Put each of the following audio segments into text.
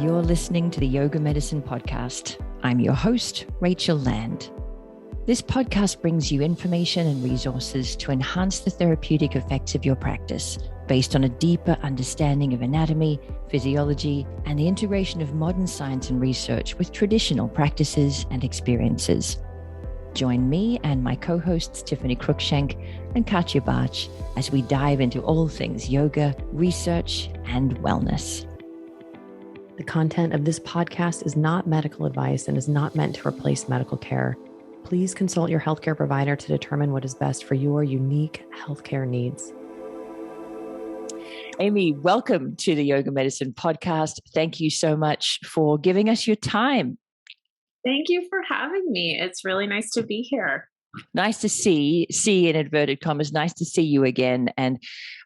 You're listening to the Yoga Medicine Podcast. I'm your host, Rachel Land. This podcast brings you information and resources to enhance the therapeutic effects of your practice based on a deeper understanding of anatomy, physiology, and the integration of modern science and research with traditional practices and experiences. Join me and my co-hosts Tiffany Cruikshank and Katya Bach as we dive into all things yoga, research, and wellness. The content of this podcast is not medical advice and is not meant to replace medical care. Please consult your healthcare provider to determine what is best for your unique healthcare needs. Amy, welcome to the Yoga Medicine Podcast. Thank you so much for giving us your time. Thank you for having me. It's really nice to be here. Nice to see in inverted commas, nice to see you again, and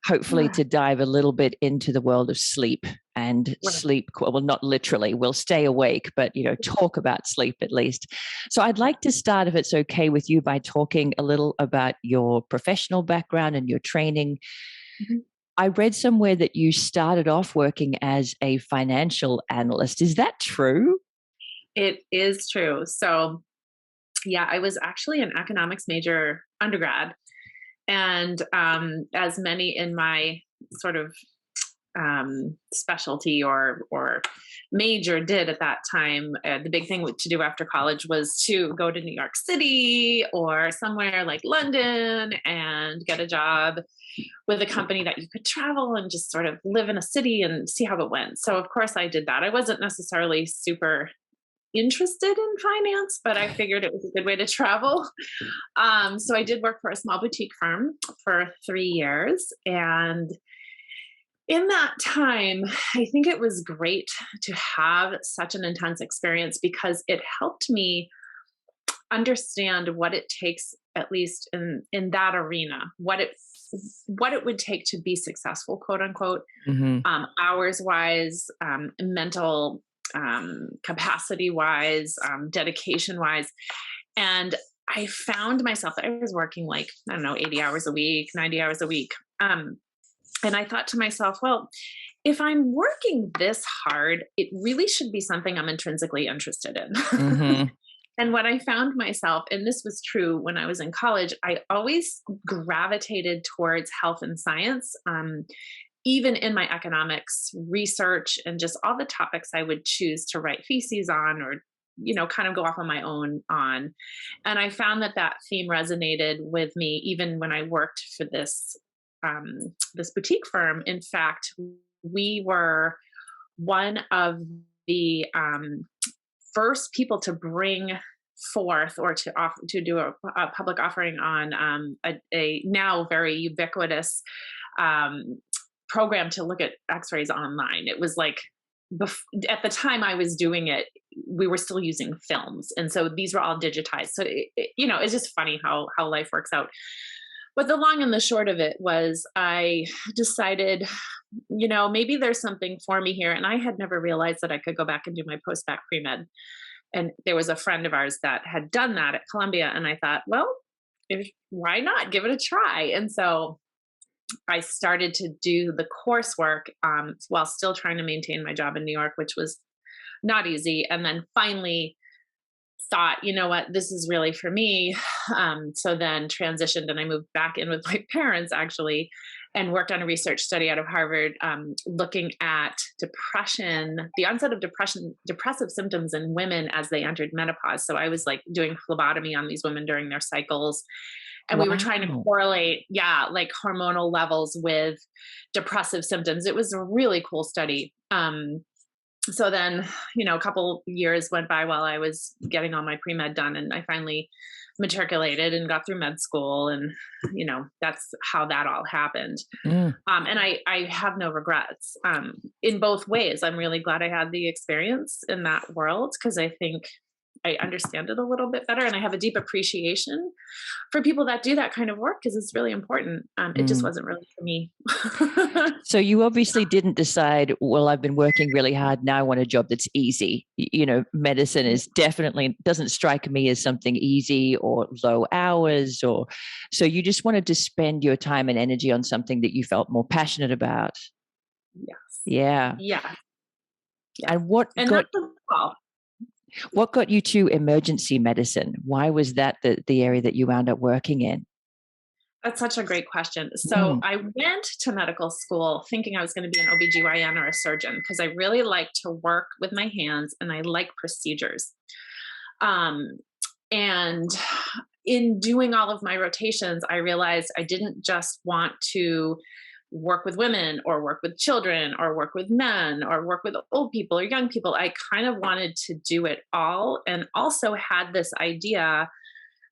hopefully to dive a little bit into the world of sleep and sleep. Well, not literally, we'll stay awake, but, talk about sleep at least. So I'd like to start, if it's okay with you, by talking a little about your professional background and your training. Mm-hmm. I read somewhere that you started off working as a financial analyst. Is that true? It is true. So yeah, I was actually an economics major undergrad. And as many in my sort of specialty or major did at that time, the big thing to do after college was to go to New York City or somewhere like London and get a job with a company that you could travel and just sort of live in a city and see how it went. So of course I did that. I wasn't necessarily super interested in finance, but I figured it was a good way to travel. So I did work for a small boutique firm for 3 years. And in that time, I think it was great to have such an intense experience because it helped me understand what it takes, at least in that arena, what it would take to be successful, quote unquote, hours wise, mental capacity wise, dedication wise. And I found myself, I was working 80 hours a week, 90 hours a week. And I thought to myself, well, if I'm working this hard, it really should be something I'm intrinsically interested in. Mm-hmm. And what I found myself, and this was true when I was in college, I always gravitated towards health and science. Even in my economics research and just all the topics I would choose to write theses on or, kind of go off on my own on. And I found that theme resonated with me even when I worked for this boutique firm. In fact, we were one of the first people to bring forth or to do a public offering on a now very ubiquitous program to look at x-rays online. It was like at the time I was doing it, we were still using films. And so these were all digitized. So, it's just funny how life works out. But the long and the short of it was I decided, maybe there's something for me here. And I had never realized that I could go back and do my post-bac pre-med. And there was a friend of ours that had done that at Columbia. And I thought, well, why not give it a try? And so I started to do the coursework while still trying to maintain my job in New York, which was not easy. And then finally thought, you know what, this is really for me. So then transitioned and I moved back in with my parents actually and worked on a research study out of Harvard looking at depression, the onset of depressive symptoms in women as they entered menopause. So I was doing phlebotomy on these women during their cycles. And we were trying to correlate, hormonal levels with depressive symptoms. It was a really cool study. So then, a couple years went by while I was getting all my pre-med done and I finally matriculated and got through med school. And, that's how that all happened. And I have no regrets in both ways. I'm really glad I had the experience in that world because I think I understand it a little bit better and I have a deep appreciation for people that do that kind of work because it's really important. It just wasn't really for me. So you obviously didn't decide, well, I've been working really hard. Now I want a job that's easy. Medicine is definitely doesn't strike me as something easy or low hours so you just wanted to spend your time and energy on something that you felt more passionate about. Yes. Yeah. Yeah. Yeah. And what And got that's well. what got you to emergency medicine? Why was that the area that you wound up working in? That's such a great question. So I went to medical school thinking I was going to be an OBGYN or a surgeon because I really like to work with my hands and I like procedures. And in doing all of my rotations, I realized I didn't just want to work with women or work with children or work with men or work with old people or young people. I kind of wanted to do it all, and also had this idea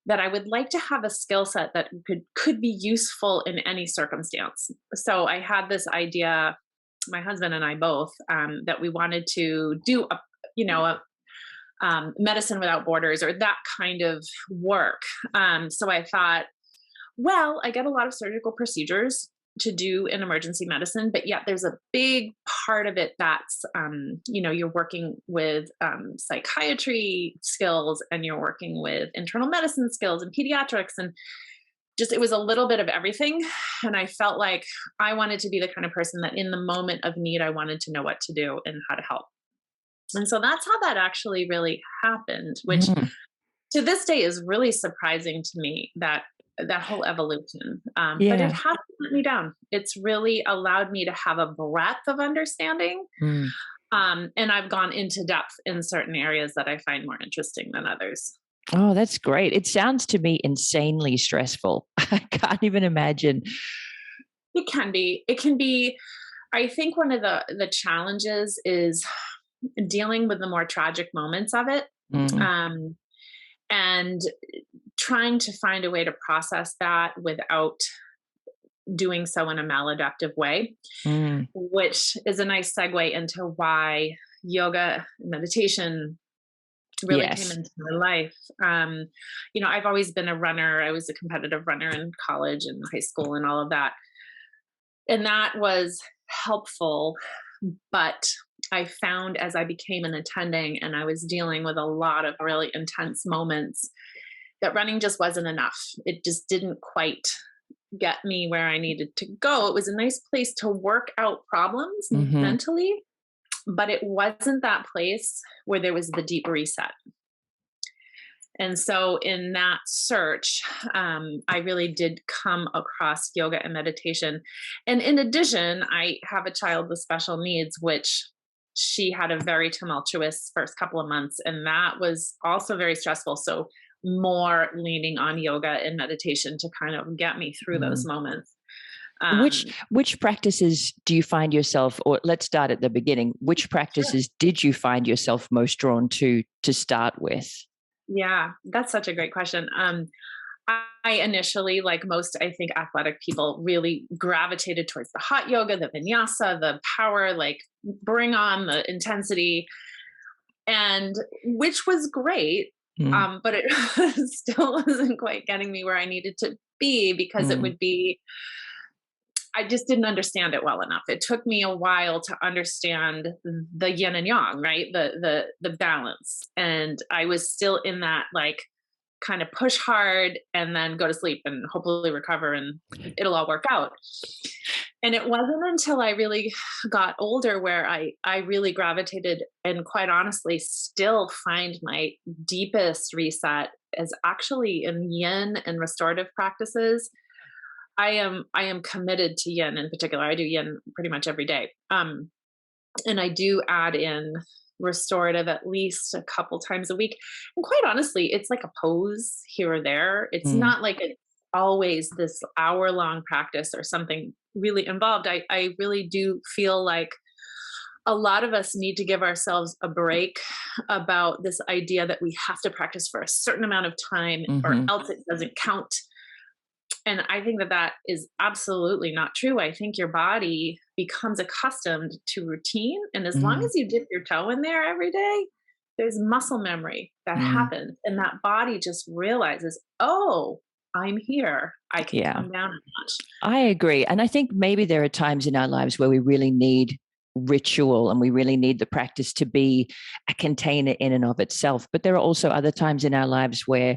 that I would like to have a skill set that could be useful in any circumstance. So I had this idea, my husband and I both, that we wanted to do medicine without borders or that kind of work. So I thought, well, I get a lot of surgical procedures to do in emergency medicine, but yet there's a big part of it that's, you're working with psychiatry skills, and you're working with internal medicine skills and pediatrics, and just, it was a little bit of everything. And I felt like I wanted to be the kind of person that in the moment of need, I wanted to know what to do and how to help. And so that's how that actually really happened, which to this day is really surprising to me, that whole evolution. But it hasn't let me down. It's really allowed me to have a breadth of understanding. And I've gone into depth in certain areas that I find more interesting than others. Oh, that's great. It sounds to me insanely stressful. I can't even imagine. It can be. I think one of the challenges is dealing with the more tragic moments of it. And trying to find a way to process that without doing so in a maladaptive way, which is a nice segue into why yoga and meditation really came into my life. I've always been a runner. I was a competitive runner in college and high school and all of that. And that was helpful. But I found as I became an attending and I was dealing with a lot of really intense moments, that running just wasn't enough. It just didn't quite get me where I needed to go. It was a nice place to work out problems mentally, but it wasn't that place where there was the deep reset. And so in that search, I really did come across yoga and meditation. And in addition, I have a child with special needs, which she had a very tumultuous first couple of months. And that was also very stressful. So more leaning on yoga and meditation to kind of get me through those moments. Which practices do you find yourself, or let's start at the beginning, which practices did you find yourself most drawn to start with? Yeah, that's such a great question. I initially, like most, I think, athletic people, really gravitated towards the hot yoga, the vinyasa, the power, like bring on the intensity, and which was great. But it still wasn't quite getting me where I needed to be, because it would be, I just didn't understand it well enough. It took me a while to understand the yin and yang, right? The balance. And I was still in that, like, kind of push hard and then go to sleep and hopefully recover and it'll all work out. And it wasn't until I really got older where I really gravitated, and quite honestly still find my deepest reset is actually in yin and restorative practices. I am committed to yin in particular. I do yin pretty much every day. And I do add in restorative at least a couple times a week. And quite honestly, it's like a pose here or there. It's not like it's always this hour-long practice or something really involved. I really do feel like a lot of us need to give ourselves a break about this idea that we have to practice for a certain amount of time or else it doesn't count. And I think that is absolutely not true. I think your body becomes accustomed to routine. And as long as you dip your toe in there every day, there's muscle memory that happens. And that body just realizes, oh, I'm here. I can come down a notch. I agree. And I think maybe there are times in our lives where we really need ritual and we really need the practice to be a container in and of itself. But there are also other times in our lives where,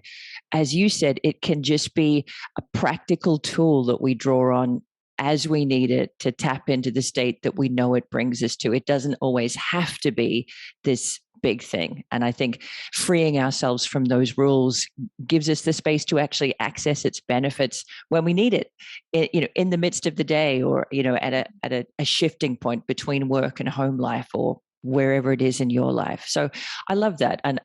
as you said, it can just be a practical tool that we draw on as we need it to tap into the state that we know it brings us to. It doesn't always have to be this big thing. And I think freeing ourselves from those rules gives us the space to actually access its benefits when we need it, in the midst of the day, or, at a shifting point between work and home life, or wherever it is in your life. So I love that. And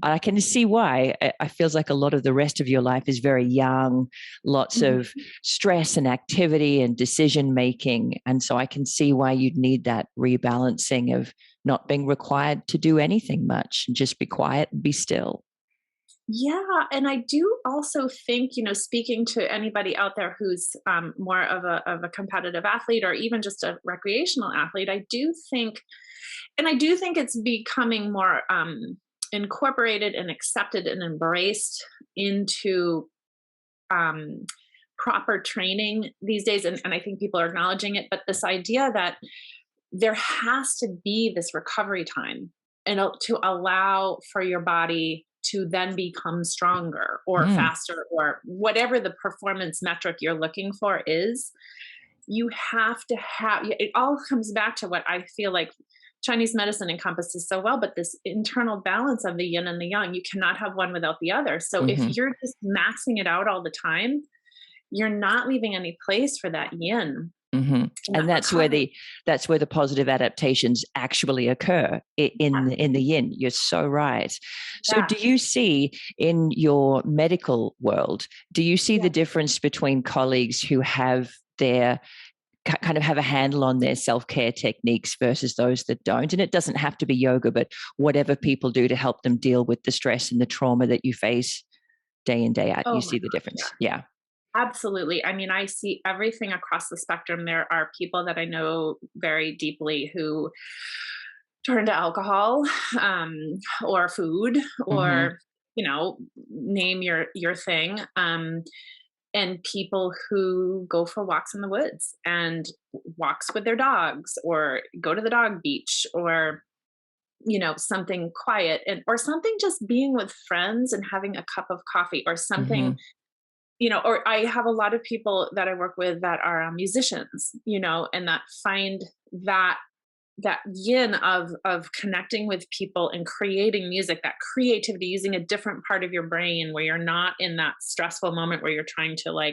I can see why. It feels like a lot of the rest of your life is very young, lots of stress and activity and decision making. And so I can see why you'd need that rebalancing of not being required to do anything much and just be quiet and be still. Yeah. And I do also think, speaking to anybody out there who's more of a competitive athlete, or even just a recreational athlete, I do think it's becoming more incorporated and accepted and embraced into proper training these days. And I think people are acknowledging it, but this idea that there has to be this recovery time, and to allow for your body to then become stronger or faster, or whatever the performance metric you're looking for is. You have to have, it all comes back to what I feel like Chinese medicine encompasses so well, but this internal balance of the yin and the yang. You cannot have one without the other. So if you're just maxing it out all the time, you're not leaving any place for that yin. And that's where the positive adaptations actually occur in the yin. You're so right. So do you see in your medical world, do you see the difference between colleagues who have their kind of have a handle on their self-care techniques versus those that don't? And it doesn't have to be yoga, but whatever people do to help them deal with the stress and the trauma that you face day in, day out, you see the difference. Yeah. Absolutely. I mean, I see everything across the spectrum. There are people that I know very deeply who turn to alcohol, or food, or, name your thing. And people who go for walks in the woods and walks with their dogs, or go to the dog beach, or, something quiet, or something just being with friends and having a cup of coffee, or something, or I have a lot of people that I work with that are musicians, and that find that yin of connecting with people and creating music, that creativity, using a different part of your brain, where you're not in that stressful moment where you're trying to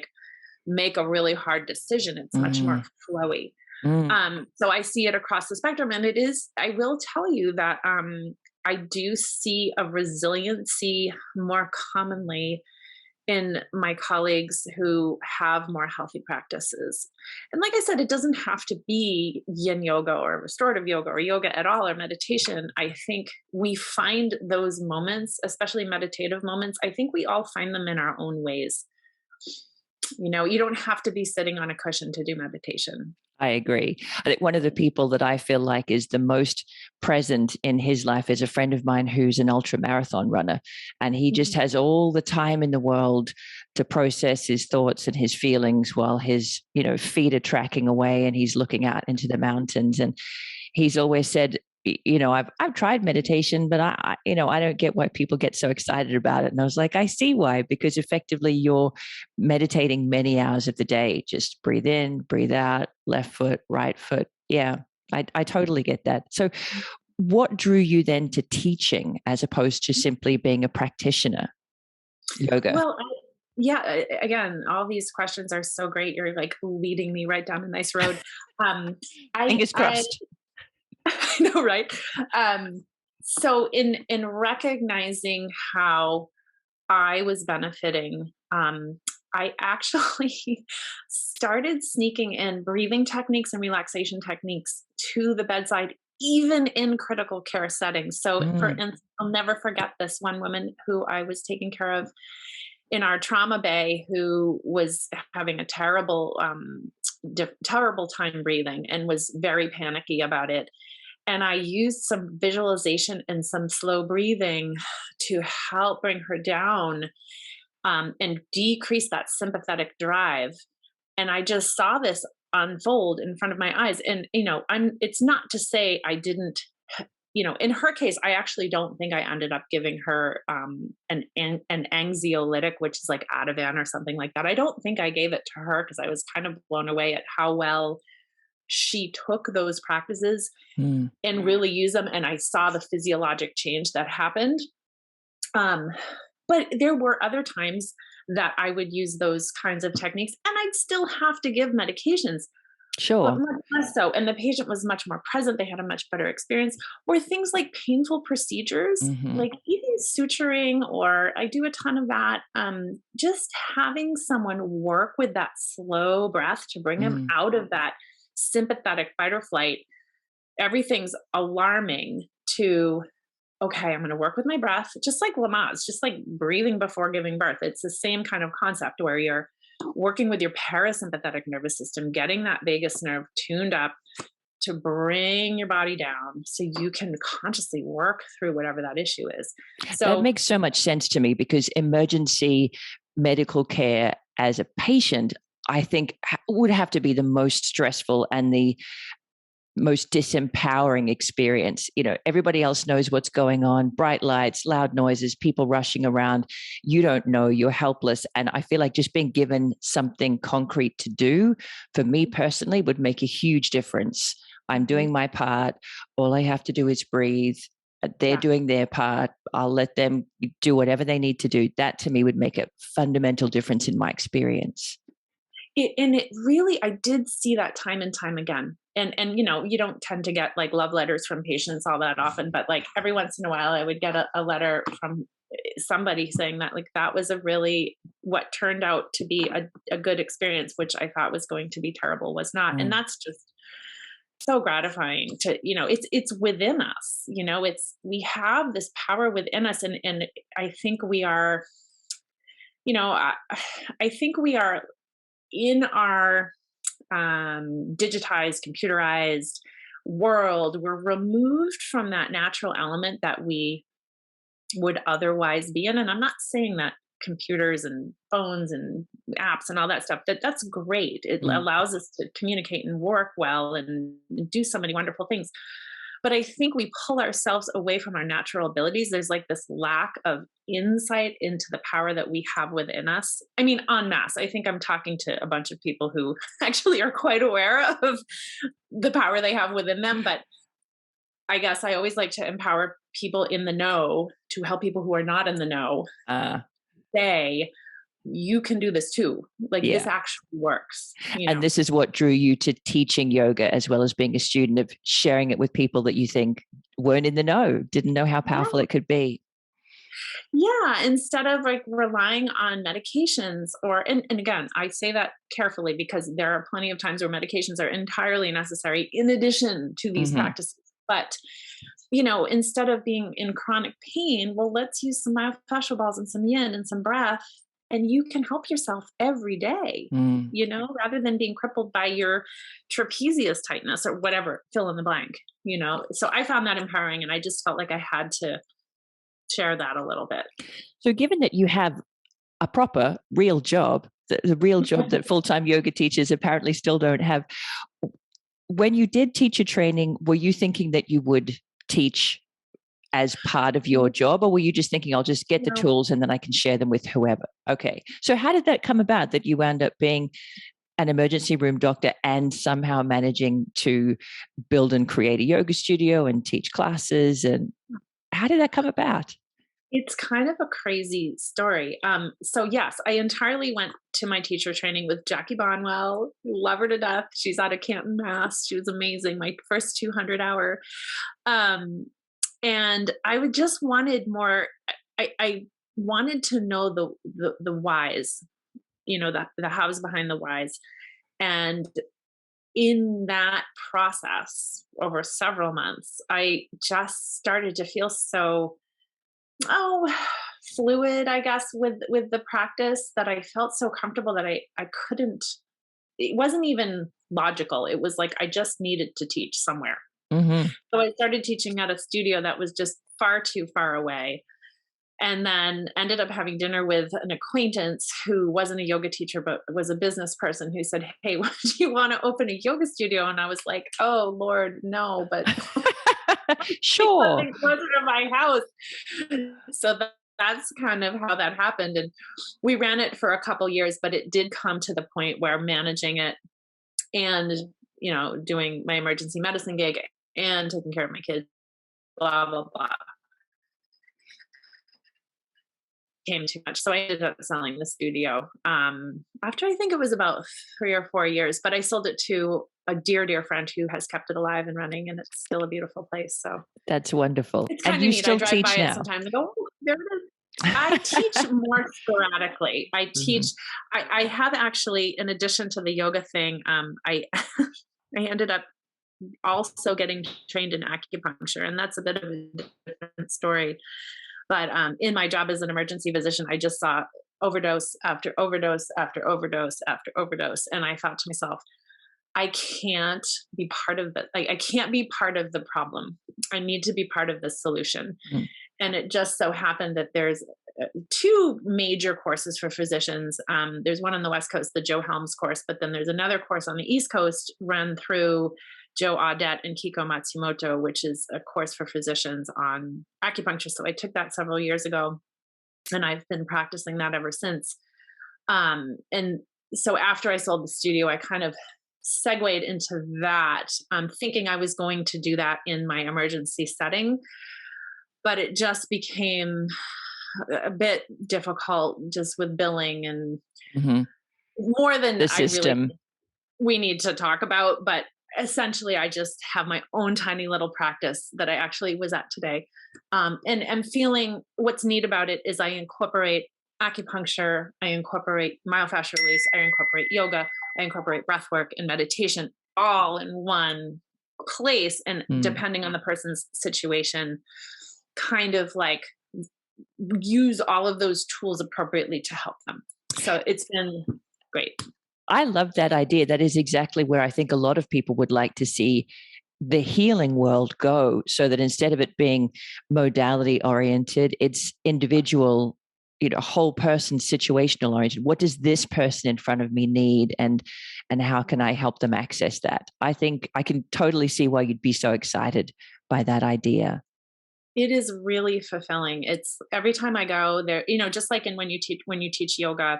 make a really hard decision. It's much more flowy. So I see it across the spectrum, and I will tell you that I do see a resiliency more commonly in my colleagues who have more healthy practices. And like I said, it doesn't have to be yin yoga or restorative yoga or yoga at all, or meditation. I think we find those moments, especially meditative moments, I think we all find them in our own ways. You don't have to be sitting on a cushion to do meditation. I agree. I think one of the people that I feel like is the most present in his life is a friend of mine who's an ultra marathon runner, and he just has all the time in the world to process his thoughts and his feelings while his, feet are tracking away and he's looking out into the mountains. And he's always said, I've tried meditation, but I don't get why people get so excited about it. And I was like, I see why, because effectively you're meditating many hours of the day. Just breathe in, breathe out, left foot, right foot. Yeah, I totally get that. So what drew you then to teaching as opposed to simply being a practitioner? Yoga. Well, again, all these questions are so great. You're leading me right down a nice road. Fingers crossed. I know, right? So in recognizing how I was benefiting, I actually started sneaking in breathing techniques and relaxation techniques to the bedside, even in critical care settings. So for instance, I'll never forget this one woman who I was taking care of in our trauma bay, who was having a terrible time breathing and was very panicky about it. And I used some visualization and some slow breathing to help bring her down, and decrease that sympathetic drive. And I just saw this unfold in front of my eyes. And, it's not to say I didn't in her case, I actually don't think I ended up giving her an anxiolytic, which is like Ativan or something like that. I don't think I gave it to her because I was kind of blown away at how well she took those practices and really used them. And I saw the physiologic change that happened. But there were other times that I would use those kinds of techniques and I'd still have to give medications. Sure. But much less so. And the patient was much more present. They had a much better experience. Or things like painful procedures, like even suturing, or I do a ton of that. Just having someone work with that slow breath to bring them out of that sympathetic fight or flight. Everything's alarming to, okay, I'm going to work with my breath, just like Lamaze, just like breathing before giving birth. It's the same kind of concept where you're working with your parasympathetic nervous system, getting that vagus nerve tuned up to bring your body down so you can consciously work through whatever that issue is. So that makes so much sense to me, because emergency medical care as a patient, I think, would have to be the most stressful and the most disempowering experience. Everybody else knows what's going on, bright lights, loud noises, people rushing around. You don't know, you're helpless. And I feel like just being given something concrete to do, for me personally, would make a huge difference. I'm doing my part. All I have to do is breathe. They're doing their part. I'll let them do whatever they need to do. That to me would make a fundamental difference in my experience. It really, I did see that time and time again. And you don't tend to get like love letters from patients all that often, but like every once in a while I would get a letter from somebody saying that like that was what turned out to be a good experience, which I thought was going to be terrible was not. And that's just so gratifying to, it's within us, we have this power within us. And I think we are, I think we are in our digitized, computerized world, we're removed from that natural element that we would otherwise be in. And I'm not saying that computers and phones and apps and all that stuff, that's great. It allows us to communicate and work well and do so many wonderful things. But I think we pull ourselves away from our natural abilities. There's like this lack of insight into the power that we have within us. I mean, en masse, I think I'm talking to a bunch of people who actually are quite aware of the power they have within them. But I guess I always like to empower people in the know to help people who are not in the know say, you can do this too. Like this actually works. And this is what drew you to teaching yoga, as well as being a student, of sharing it with people that you think weren't in the know, didn't know how powerful it could be. Yeah. Instead of like relying on medications and again, I say that carefully because there are plenty of times where medications are entirely necessary in addition to these practices. But, instead of being in chronic pain, well, let's use some myofascial balls and some yin and some breath. And you can help yourself every day, rather than being crippled by your trapezius tightness or whatever, fill in the blank, So I found that empowering, and I just felt like I had to share that a little bit. So given that you have a proper, real job, the real job that full-time yoga teachers apparently still don't have, when you did teacher training, were you thinking that you would teach as part of your job, or were you just thinking, I'll just get the tools and then I can share them with whoever? Okay. So how did that come about, that you wound up being an emergency room doctor and somehow managing to build and create a yoga studio and teach classes? And how did that come about? It's kind of a crazy story. So yes, I entirely went to my teacher training with Jackie Bonwell. Love her to death. She's out of Canton, Mass. She was amazing. My first 200-hour. And I would just wanted more. I wanted to know the whys, the hows behind the whys. And in that process over several months, I just started to feel so fluid, I guess, with the practice, that I felt so comfortable that I couldn't, it wasn't even logical. It was like, I just needed to teach somewhere. So I started teaching at a studio that was just far too far away. And then ended up having dinner with an acquaintance who wasn't a yoga teacher, but was a business person, who said, hey, do you want to open a yoga studio? And I was like, oh Lord, no, but Sure. Living closer to my house. So that's kind of how that happened. And we ran it for a couple years, but it did come to the point where managing it and, doing my emergency medicine gig and taking care of my kids, blah, blah, blah, became too much. So I ended up selling the studio after I think it was about 3 or 4 years, but I sold it to a dear, dear friend who has kept it alive and running, and it's still a beautiful place. So That's wonderful. it's And kind of you neat. still I drive teach by now? it sometimes and go, oh, there it is. I teach more sporadically. I teach, I have actually, in addition to the yoga thing, I I ended up also getting trained in acupuncture, and that's a bit of a different story. But in my job as an emergency physician, I just saw overdose after overdose after overdose after overdose, and I thought to myself, I can't be part of the I can't be part of the problem. I need to be part of the solution. Mm. And it just so happened that there's 2 major courses for physicians. There's one on the West Coast, the Joe Helms course, but then there's another course on the East Coast run through Joe Audette and Kiko Matsumoto, which is a course for physicians on acupuncture. So I took that several years ago, and I've been practicing that ever since. And so after I sold the studio, I kind of segued into that, thinking I was going to do that in my emergency setting, but it just became a bit difficult just with billing and more than the system we need to talk about. But essentially, I just have my own tiny little practice that I actually was at today. And I'm feeling what's neat about it is I incorporate acupuncture, I incorporate myofascial release, I incorporate yoga, I incorporate breath work and meditation all in one place. And depending on the person's situation, kind of like use all of those tools appropriately to help them. So it's been great. I love that idea. That is exactly where I think a lot of people would like to see the healing world go, so that instead of it being modality oriented, it's individual, whole person situational oriented. What does this person in front of me need, and how can I help them access that? I think I can totally see why you'd be so excited by that idea. It is really fulfilling. It's every time I go there, just like when you teach yoga,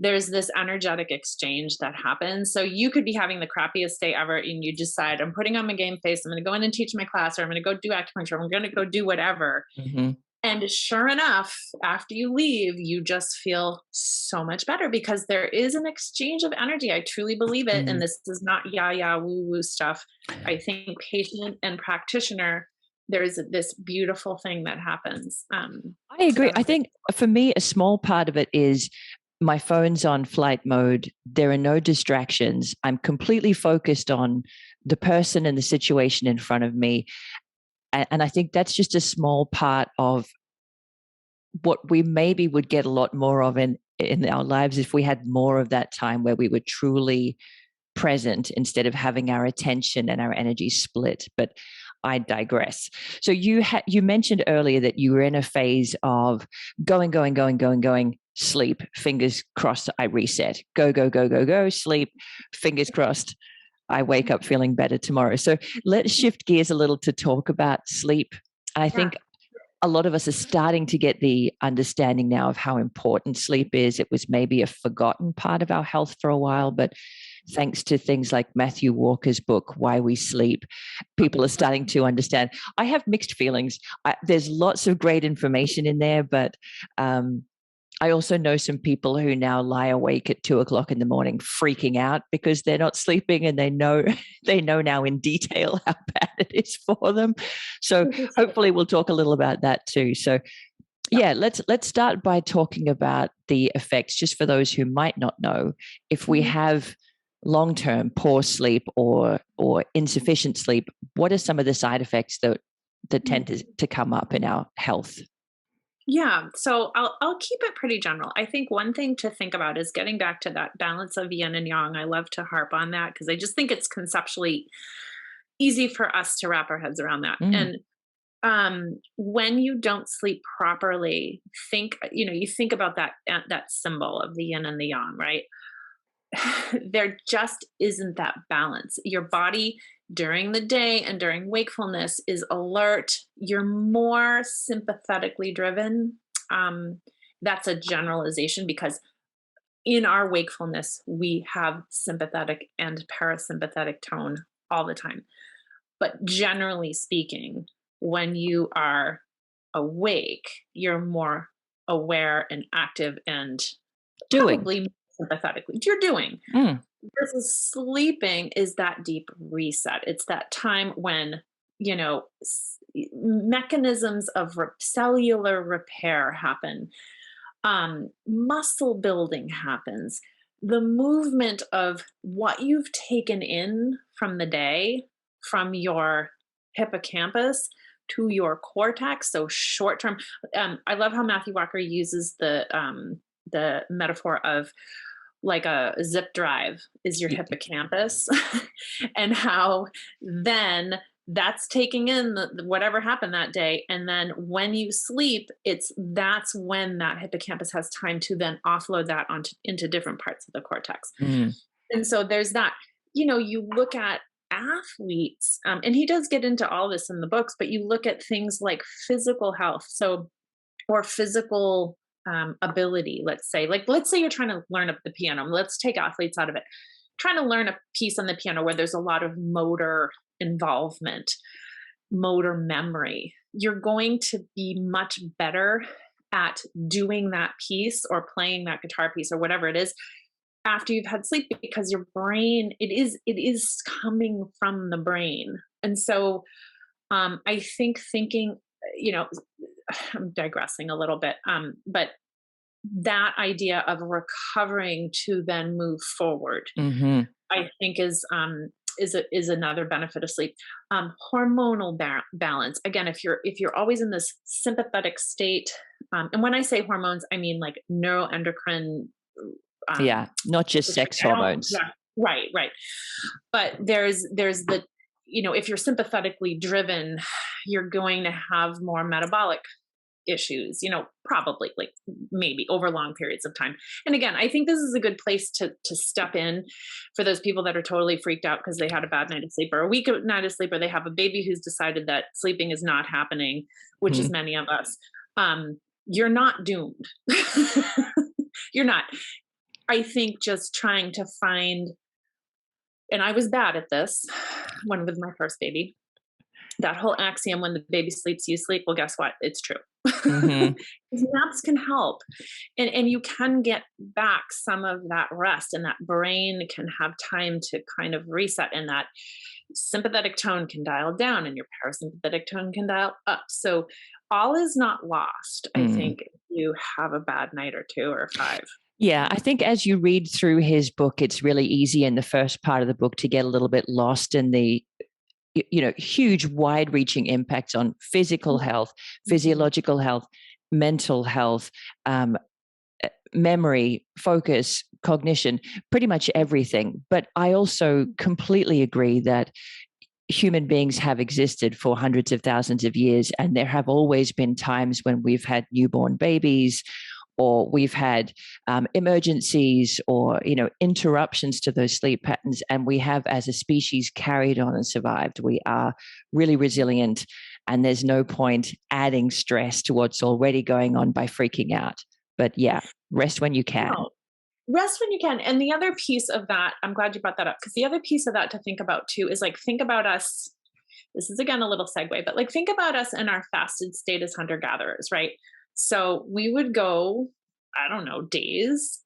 there's this energetic exchange that happens. So you could be having the crappiest day ever and you decide, I'm putting on my game face, I'm going to go in and teach my class, or I'm going to go do acupuncture, I'm going to go do whatever. And sure enough, after you leave, you just feel so much better because there is an exchange of energy. I truly believe it. And this is not woo-woo stuff. I think patient and practitioner, there's this beautiful thing that happens. I agree. I think for me, a small part of it is my phone's on flight mode. There are no distractions. I'm completely focused on the person and the situation in front of me. And I think that's just a small part of what we maybe would get a lot more of in our lives if we had more of that time where we were truly present instead of having our attention and our energy split. But I digress. So you mentioned earlier that you were in a phase of going, sleep, fingers crossed, I reset, go, sleep, fingers crossed, I wake up feeling better tomorrow. So let's shift gears a little to talk about sleep. I think a lot of us are starting to get the understanding now of how important sleep is. It was maybe a forgotten part of our health for a while, but thanks to things like Matthew Walker's book, Why We Sleep, people are starting to understand. I have mixed feelings. There's lots of great information in there, but I also know some people who now lie awake at 2:00 in the morning freaking out because they're not sleeping, and they know now in detail how bad it is for them. So hopefully we'll talk a little about that too. So yeah, let's start by talking about the effects, just for those who might not know. If we have long-term poor sleep or insufficient sleep, what are some of the side effects that tend to come up in our health? Yeah, so I'll keep it pretty general. I think one thing to think about is getting back to that balance of yin and yang. I love to harp on that because I just think it's conceptually easy for us to wrap our heads around that. And when you don't sleep properly, you think about that symbol of the yin and the yang, right? There just isn't that balance. Your body during the day and during wakefulness is alert. You're more sympathetically driven. That's a generalization because in our wakefulness, we have sympathetic and parasympathetic tone all the time. But generally speaking, when you are awake, you're more aware and active and probably sympathetically. You're doing. Versus sleeping is that deep reset. It's that time when, mechanisms of cellular repair happen. Muscle building happens. The movement of what you've taken in from the day, from your hippocampus to your cortex. So short term. I love how Matthew Walker uses the metaphor of like a zip drive is your hippocampus, and how then that's taking in whatever happened that day. And then when you sleep, that's when that hippocampus has time to then offload that into different parts of the cortex. And so there's that, you look at athletes, and he does get into all this in the books, but you look at things like physical health. Or physical ability, let's say you're trying to learn the piano. Let's take athletes out of it. Trying to learn a piece on the piano where there's a lot of motor involvement, motor memory. You're going to be much better at doing that piece or playing that guitar piece or whatever it is after you've had sleep, because your brain, it is coming from the brain. And so I think thinking, I'm digressing a little bit, but that idea of recovering to then move forward, I think is another benefit of sleep. Hormonal balance. Again, if you're always in this sympathetic state, and when I say hormones, I mean like neuroendocrine. Not just sex hormones. Yeah, right. But there's the, if you're sympathetically driven, you're going to have more metabolic issues, probably, like maybe over long periods of time. And again, I think this is a good place to step in for those people that are totally freaked out because they had a bad night of sleep or a weak night of sleep, or they have a baby who's decided that sleeping is not happening, which is many of us. You're not doomed. You're not. I think just trying to find, and I was bad at this when with my first baby, that whole axiom, when the baby sleeps, you sleep. Well, guess what? It's true. Naps can help. And you can get back some of that rest, and that brain can have time to kind of reset, and that sympathetic tone can dial down and your parasympathetic tone can dial up. So all is not lost, I think, if you have a bad night or two or five. Yeah, I think as you read through his book, it's really easy in the first part of the book to get a little bit lost in the huge wide-reaching impacts on physical health, physiological health, mental health, memory, focus, cognition, pretty much everything. But I also completely agree that human beings have existed for hundreds of thousands of years, and there have always been times when we've had newborn babies, or we've had emergencies or, interruptions to those sleep patterns. And we have, as a species, carried on and survived. We are really resilient, and there's no point adding stress to what's already going on by freaking out. But yeah, rest when you can. No. Rest when you can. And the other piece of that, I'm glad you brought that up, because the other piece of that to think about too is think about us. This is again a little segue, but think about us in our fasted state as hunter-gatherers, right? So we would go, I don't know, days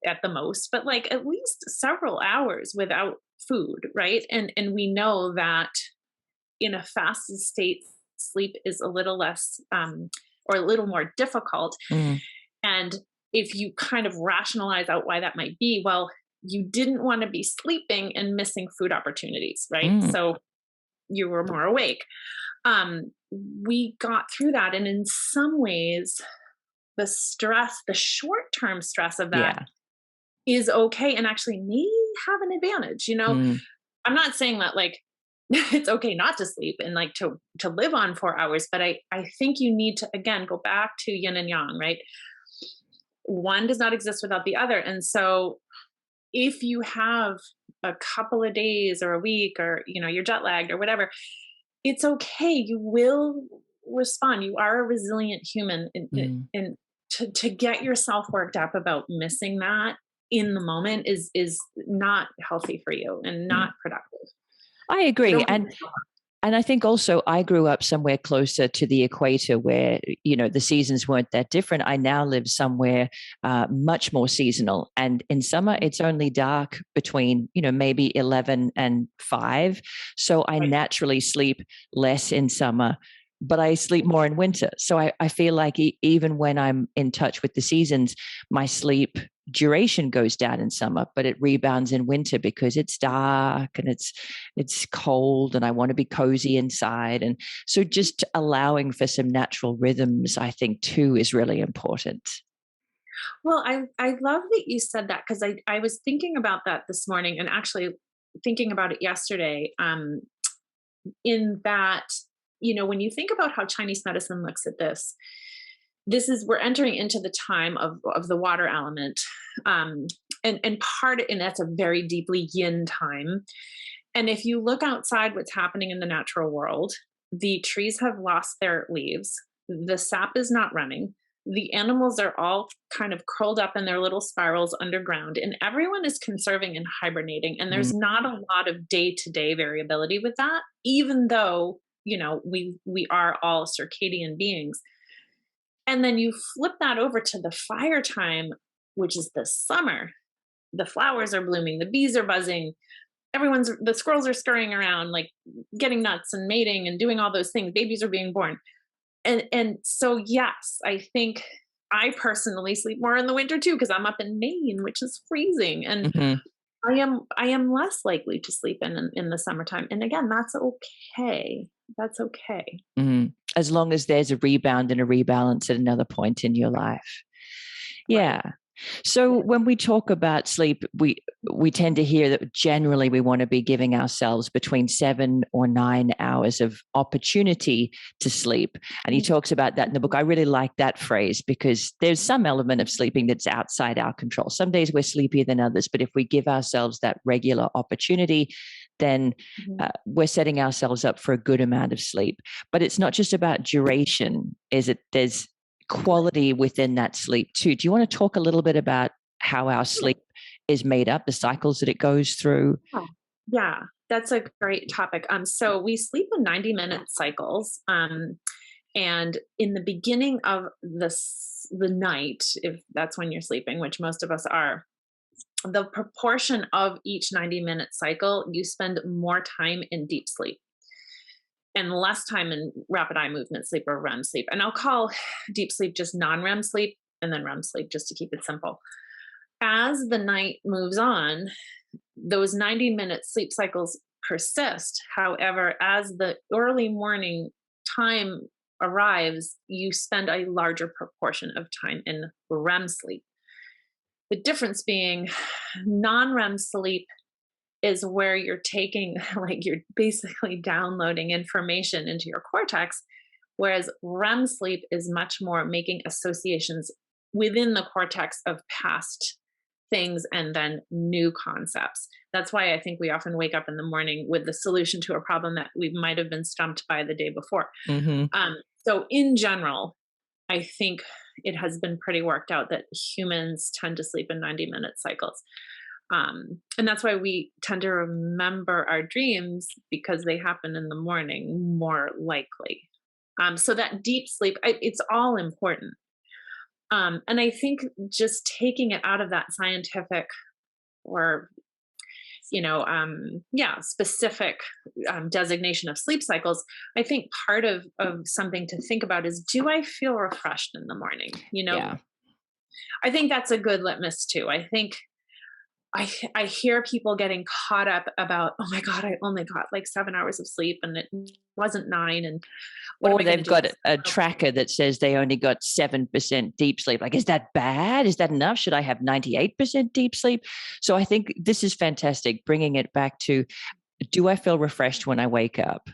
at the most, but at least several hours without food, right? And we know that in a fasted state, sleep is a little less or a little more difficult. And if you kind of rationalize out why that might be, well, you didn't want to be sleeping and missing food opportunities, right? So you were more awake. We got through that. And in some ways, the stress, the short-term stress of that is okay and actually may have an advantage. I'm not saying that it's okay not to sleep and to live on 4 hours, but I think you need to, again, go back to yin and yang, right? One does not exist without the other. And so if you have a couple of days or a week, or, you're jet lagged or whatever, it's okay. You will respond. You are a resilient human. And to get yourself worked up about missing that in the moment is not healthy for you and not productive. I agree. And I think also I grew up somewhere closer to the equator where, the seasons weren't that different. I now live somewhere much more seasonal. And in summer, it's only dark between, maybe 11 and 5. So I naturally sleep less in summer, but I sleep more in winter. So I feel like even when I'm in touch with the seasons, my sleep duration goes down in summer, but it rebounds in winter because it's dark and it's cold and I want to be cozy inside. And so just allowing for some natural rhythms, I think too, is really important. Well, I love that you said that, because I was thinking about that this morning, and actually thinking about it yesterday, in that, when you think about how Chinese medicine looks at this is, we're entering into the time of the water element. And that's a very deeply yin time. And if you look outside what's happening in the natural world, the trees have lost their leaves. The sap is not running. The animals are all kind of curled up in their little spirals underground, and everyone is conserving and hibernating. And there's not a lot of day-to-day variability with that, even though, we are all circadian beings. And then you flip that over to the fire time, which is the summer. The flowers are blooming, the bees are buzzing, the squirrels are scurrying around, like getting nuts and mating and doing all those things. Babies are being born. And so, yes, I think I personally sleep more in the winter too, because I'm up in Maine, which is freezing. And I am less likely to sleep in the summertime. And again, that's okay. That's okay. As long as there's a rebound and a rebalance at another point in your life. Yeah. Right. So when we talk about sleep, we tend to hear that generally we want to be giving ourselves between 7 or 9 hours of opportunity to sleep. And he talks about that in the book. I really like that phrase because there's some element of sleeping that's outside our control. Some days we're sleepier than others, but if we give ourselves that regular opportunity, then we're setting ourselves up for a good amount of sleep. But it's not just about duration, is it? There's quality within that sleep too. Do you want to talk a little bit about how our sleep is made up, the cycles that it goes through? Yeah, that's a great topic. So we sleep in 90-minute cycles. And in the beginning of the night, if that's when you're sleeping, which most of us are, the proportion of each 90-minute cycle, you spend more time in deep sleep and less time in rapid eye movement sleep or REM sleep. And I'll call deep sleep just non-REM sleep, and then REM sleep, just to keep it simple. As the night moves on, those 90-minute sleep cycles persist. However, as the early morning time arrives, you spend a larger proportion of time in REM sleep. The difference being non-REM sleep is where you're taking, like you're basically downloading information into your cortex, whereas REM sleep is much more making associations within the cortex of past things and then new concepts. That's why I think we often wake up in the morning with the solution to a problem that we might have been stumped by the day before. So in general, I think it has been pretty worked out that humans tend to sleep in 90-minute cycles. And that's why we tend to remember our dreams, because they happen in the morning more likely. So that deep sleep, it's all important. And I think just taking it out of that scientific or, specific designation of sleep cycles, I think part of something to think about is, do I feel refreshed in the morning? Yeah. I think that's a good litmus too. I think I hear people getting caught up about, oh my God, I only got like 7 hours of sleep and it wasn't 9. And or they've got a tracker that says they only got 7% deep sleep. Like, is that bad? Is that enough? Should I have 98% deep sleep? So I think this is fantastic, bringing it back to, do I feel refreshed when I wake up?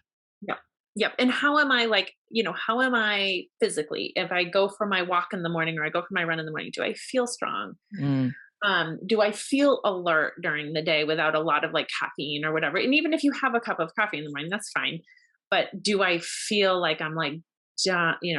Yep. And how am I physically? If I go for my walk in the morning or I go for my run in the morning, do I feel strong? Do I feel alert during the day without a lot of like caffeine or whatever? And even if you have a cup of coffee in the morning, that's fine. But do I feel like I'm like,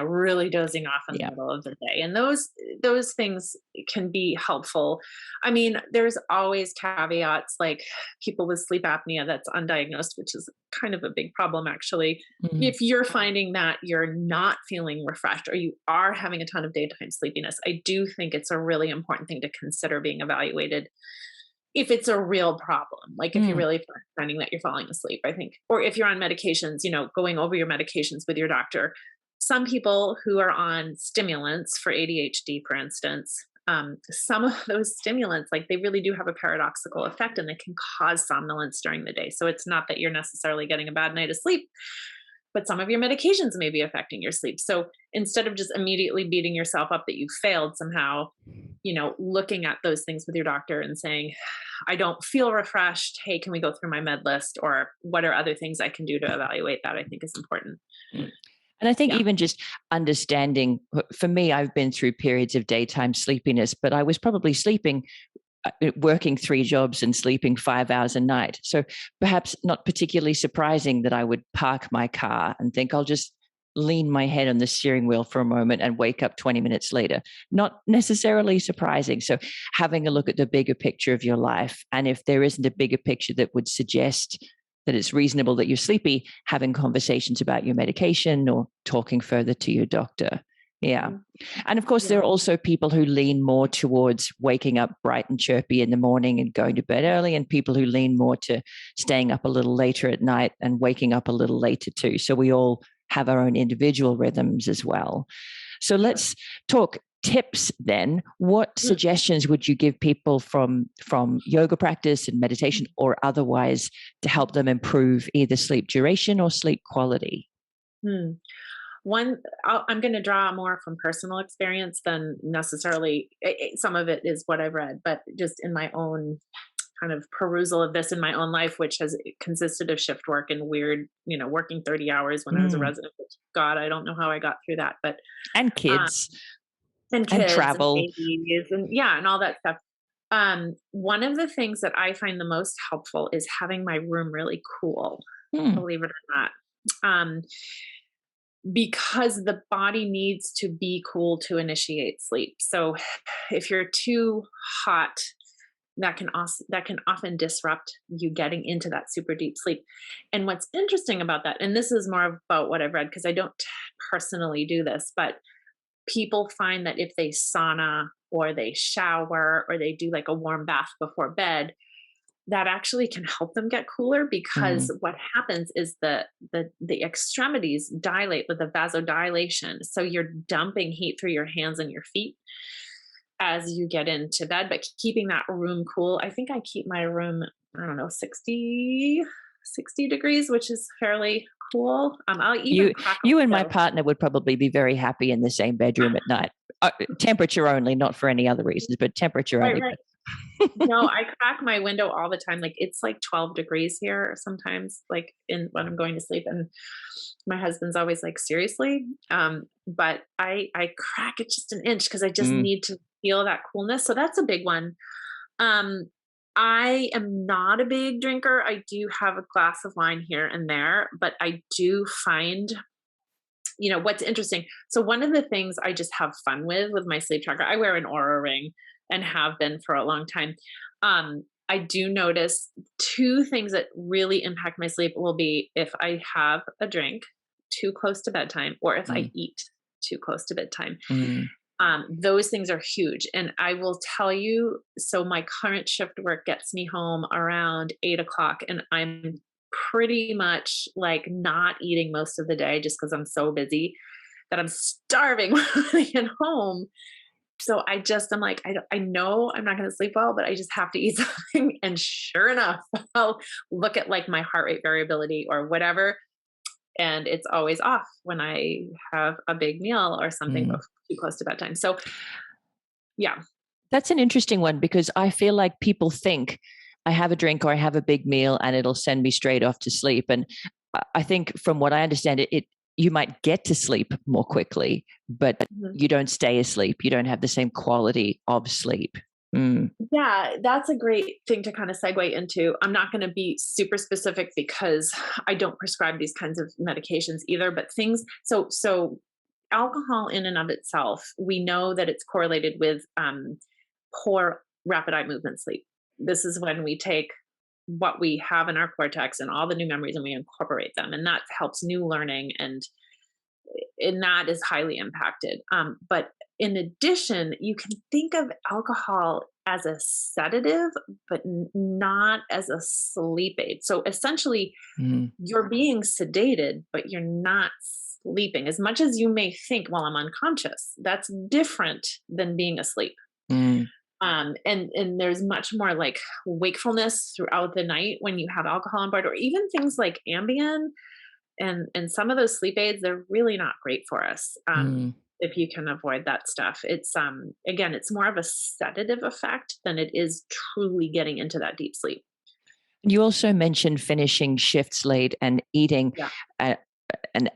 really dozing off in the middle of the day? And those things can be helpful. I mean, there's always caveats, like people with sleep apnea that's undiagnosed, which is kind of a big problem actually. If you're finding that you're not feeling refreshed or you are having a ton of daytime sleepiness, I do think it's a really important thing to consider being evaluated if it's a real problem, like if you're really finding that you're falling asleep, I think, or if you're on medications, going over your medications with your doctor. Some people who are on stimulants for ADHD, for instance, some of those stimulants, like they really do have a paradoxical effect and they can cause somnolence during the day. So it's not that you're necessarily getting a bad night of sleep, but some of your medications may be affecting your sleep. So instead of just immediately beating yourself up that you failed somehow, looking at those things with your doctor and saying, I don't feel refreshed. Hey, can we go through my med list? Or what are other things I can do to evaluate that? I think is important. And I think even just understanding, for me, I've been through periods of daytime sleepiness, but I was probably working 3 jobs and sleeping 5 hours a night. So perhaps not particularly surprising that I would park my car and think I'll just lean my head on the steering wheel for a moment and wake up 20 minutes later. Not necessarily surprising. So having a look at the bigger picture of your life, and if there isn't a bigger picture that would suggest that it's reasonable that you're sleepy, having conversations about your medication or talking further to your doctor. Yeah. And of course, there are also people who lean more towards waking up bright and chirpy in the morning and going to bed early, and people who lean more to staying up a little later at night and waking up a little later too. So we all have our own individual rhythms as well. So let's talk tips then. What suggestions would you give people from yoga practice and meditation or otherwise to help them improve either sleep duration or sleep quality? One, I'm going to draw more from personal experience than necessarily, some of it is what I've read, but just in my own kind of perusal of this in my own life, which has consisted of shift work and weird, working 30 hours when I was a resident. God, I don't know how I got through that, but and kids. And kids travel and babies and all that stuff. One of the things that I find the most helpful is having my room really cool, believe it or not. Because the body needs to be cool to initiate sleep. So if you're too hot, that can often disrupt you getting into that super deep sleep. And what's interesting about that, and this is more about what I've read because I don't personally do this, but people find that if they sauna or they shower or they do like a warm bath before bed, that actually can help them get cooler because what happens is the extremities dilate with the vasodilation. So you're dumping heat through your hands and your feet as you get into bed, but keeping that room cool. I think I keep my room, 60 degrees, which is fairly cool. I'll even you and my partner would probably be very happy in the same bedroom at night. Temperature only, not for any other reasons, but temperature only. Right. No, I crack my window all the time. Like it's like 12 degrees here sometimes, like when I'm going to sleep. And my husband's always like, seriously? But I crack it just an inch because I just need to feel that coolness. So that's a big one. I am not a big drinker. I do have a glass of wine here and there, but I do find, what's interesting. So one of the things I just have fun with my sleep tracker, I wear an Oura ring and have been for a long time. I do notice 2 things that really impact my sleep will be if I have a drink too close to bedtime or if I eat too close to bedtime. Those things are huge. And I will tell you, so my current shift work gets me home around 8:00 and I'm pretty much like not eating most of the day just because I'm so busy that I'm starving when I get home. So I'm like, I know I'm not going to sleep well, but I just have to eat something. And sure enough, I'll look at like my heart rate variability or whatever. And it's always off when I have a big meal or something too close to bedtime. So yeah. That's an interesting one because I feel like people think I have a drink or I have a big meal and it'll send me straight off to sleep. And I think from what I understand, you might get to sleep more quickly, but you don't stay asleep. You don't have the same quality of sleep. Yeah, that's a great thing to kind of segue into. I'm not going to be super specific because I don't prescribe these kinds of medications either, but so alcohol in and of itself, we know that it's correlated with poor rapid eye movement sleep. This is when we take what we have in our cortex and all the new memories and we incorporate them, and that helps new learning, and that is highly impacted. But in addition, you can think of alcohol as a sedative, but not as a sleep aid. So essentially, you're being sedated, but you're not sleeping. As much as you may think, well, I'm unconscious, that's different than being asleep. And there's much more like wakefulness throughout the night when you have alcohol on board, or even things like Ambien and some of those sleep aids. They're really not great for us. If you can avoid that stuff, it's again, it's more of a sedative effect than it is truly getting into that deep sleep. You also mentioned finishing shifts late and eating. Yeah.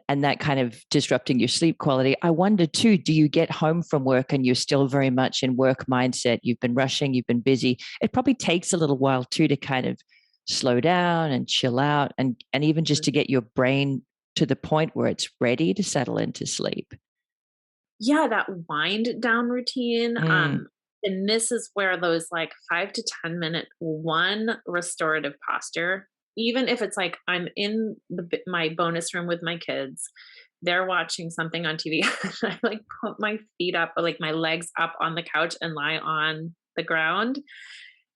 And that kind of disrupting your sleep quality. I wonder too, do you get home from work and you're still very much in work mindset? You've been rushing, you've been busy. It probably takes a little while too to kind of slow down and chill out and even just to get your brain to the point where it's ready to settle into sleep. Yeah, that wind down routine. And this is where those like 5 to 10 minute one restorative posture, even if it's like I'm in my bonus room with my kids, they're watching something on TV. I like put my feet up, or like my legs up on the couch and lie on the ground.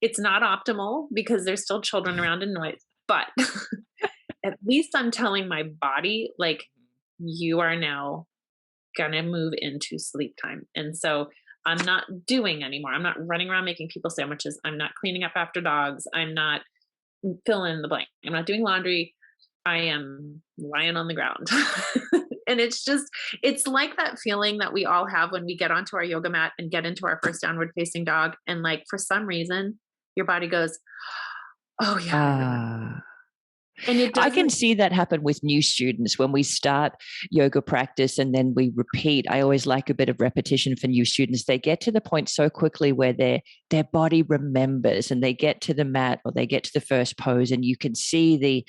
It's not optimal because there's still children around and noise, but at least I'm telling my body, like, you are now gonna move into sleep time. And so I'm not doing anymore. I'm not running around making people sandwiches. I'm not cleaning up after dogs. I'm not fill in the blank. I'm not doing laundry. I am lying on the ground. And it's like that feeling that we all have when we get onto our yoga mat and get into our first downward facing dog. And like, for some reason, your body goes, oh yeah, I remember. And I can see that happen with new students when we start yoga practice and then we repeat. I always like a bit of repetition for new students. They get to the point so quickly where their body remembers, and they get to the mat or they get to the first pose, and you can see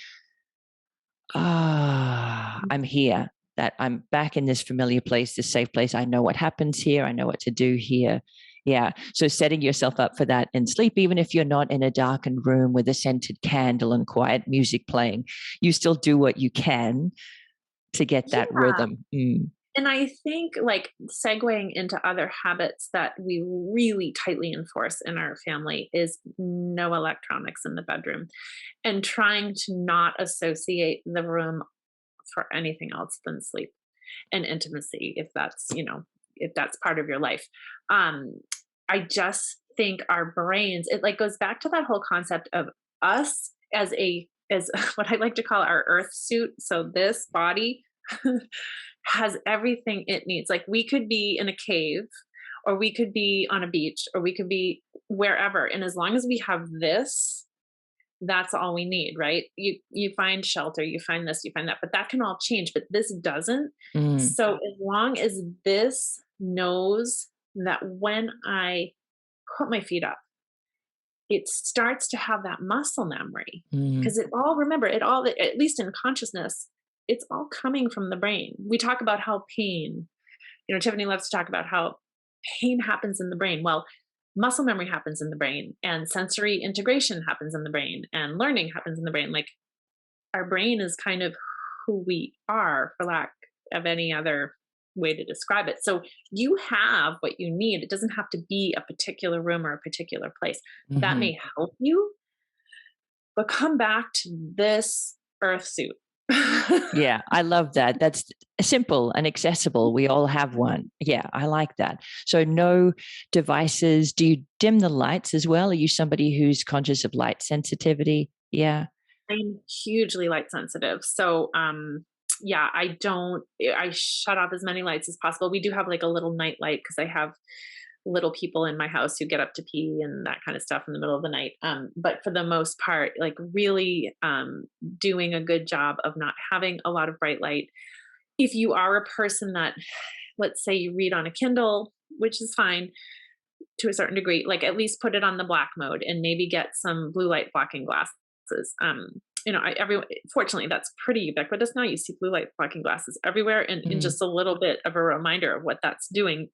I'm here, that I'm back in this familiar place, this safe place. I know what happens here. I know what to do here. Yeah. So setting yourself up for that in sleep, even if you're not in a darkened room with a scented candle and quiet music playing, you still do what you can to get that rhythm. And I think, like, segueing into other habits that we really tightly enforce in our family is no electronics in the bedroom, and trying to not associate the room for anything else than sleep and intimacy, if that's, if that's part of your life. I just think our brains, it like goes back to that whole concept of us as what I like to call our earth suit. So this body has everything it needs. Like, we could be in a cave, or we could be on a beach, or we could be wherever. And as long as we have this, that's all we need, right? You find shelter, you find this, you find that, but that can all change, but this doesn't. So as long as this knows that when I put my feet up, it starts to have that muscle memory, because at least in consciousness, it's all coming from the brain. We talk about how pain, Tiffany loves to talk about how pain happens in the brain. Well, muscle memory happens in the brain, and sensory integration happens in the brain, and learning happens in the brain. Like, our brain is kind of who we are, for lack of any other way to describe it. So you have what you need. It doesn't have to be a particular room or a particular place. That may help you, but come back to this earth suit. Yeah, I love that. That's simple and accessible. We all have one. Yeah, I like that. So no devices. Do you dim the lights as well? Are you somebody who's conscious of light sensitivity? Yeah. I'm hugely light sensitive. So, I shut off as many lights as possible. We do have like a little night light because I have little people in my house who get up to pee and that kind of stuff in the middle of the night. But for the most part, like, really doing a good job of not having a lot of bright light. If you are a person that, let's say, you read on a Kindle, which is fine, to a certain degree, like at least put it on the black mode and maybe get some blue light blocking glasses. Fortunately, that's pretty ubiquitous now. You see blue light blocking glasses everywhere, and in just a little bit of a reminder of what that's doing.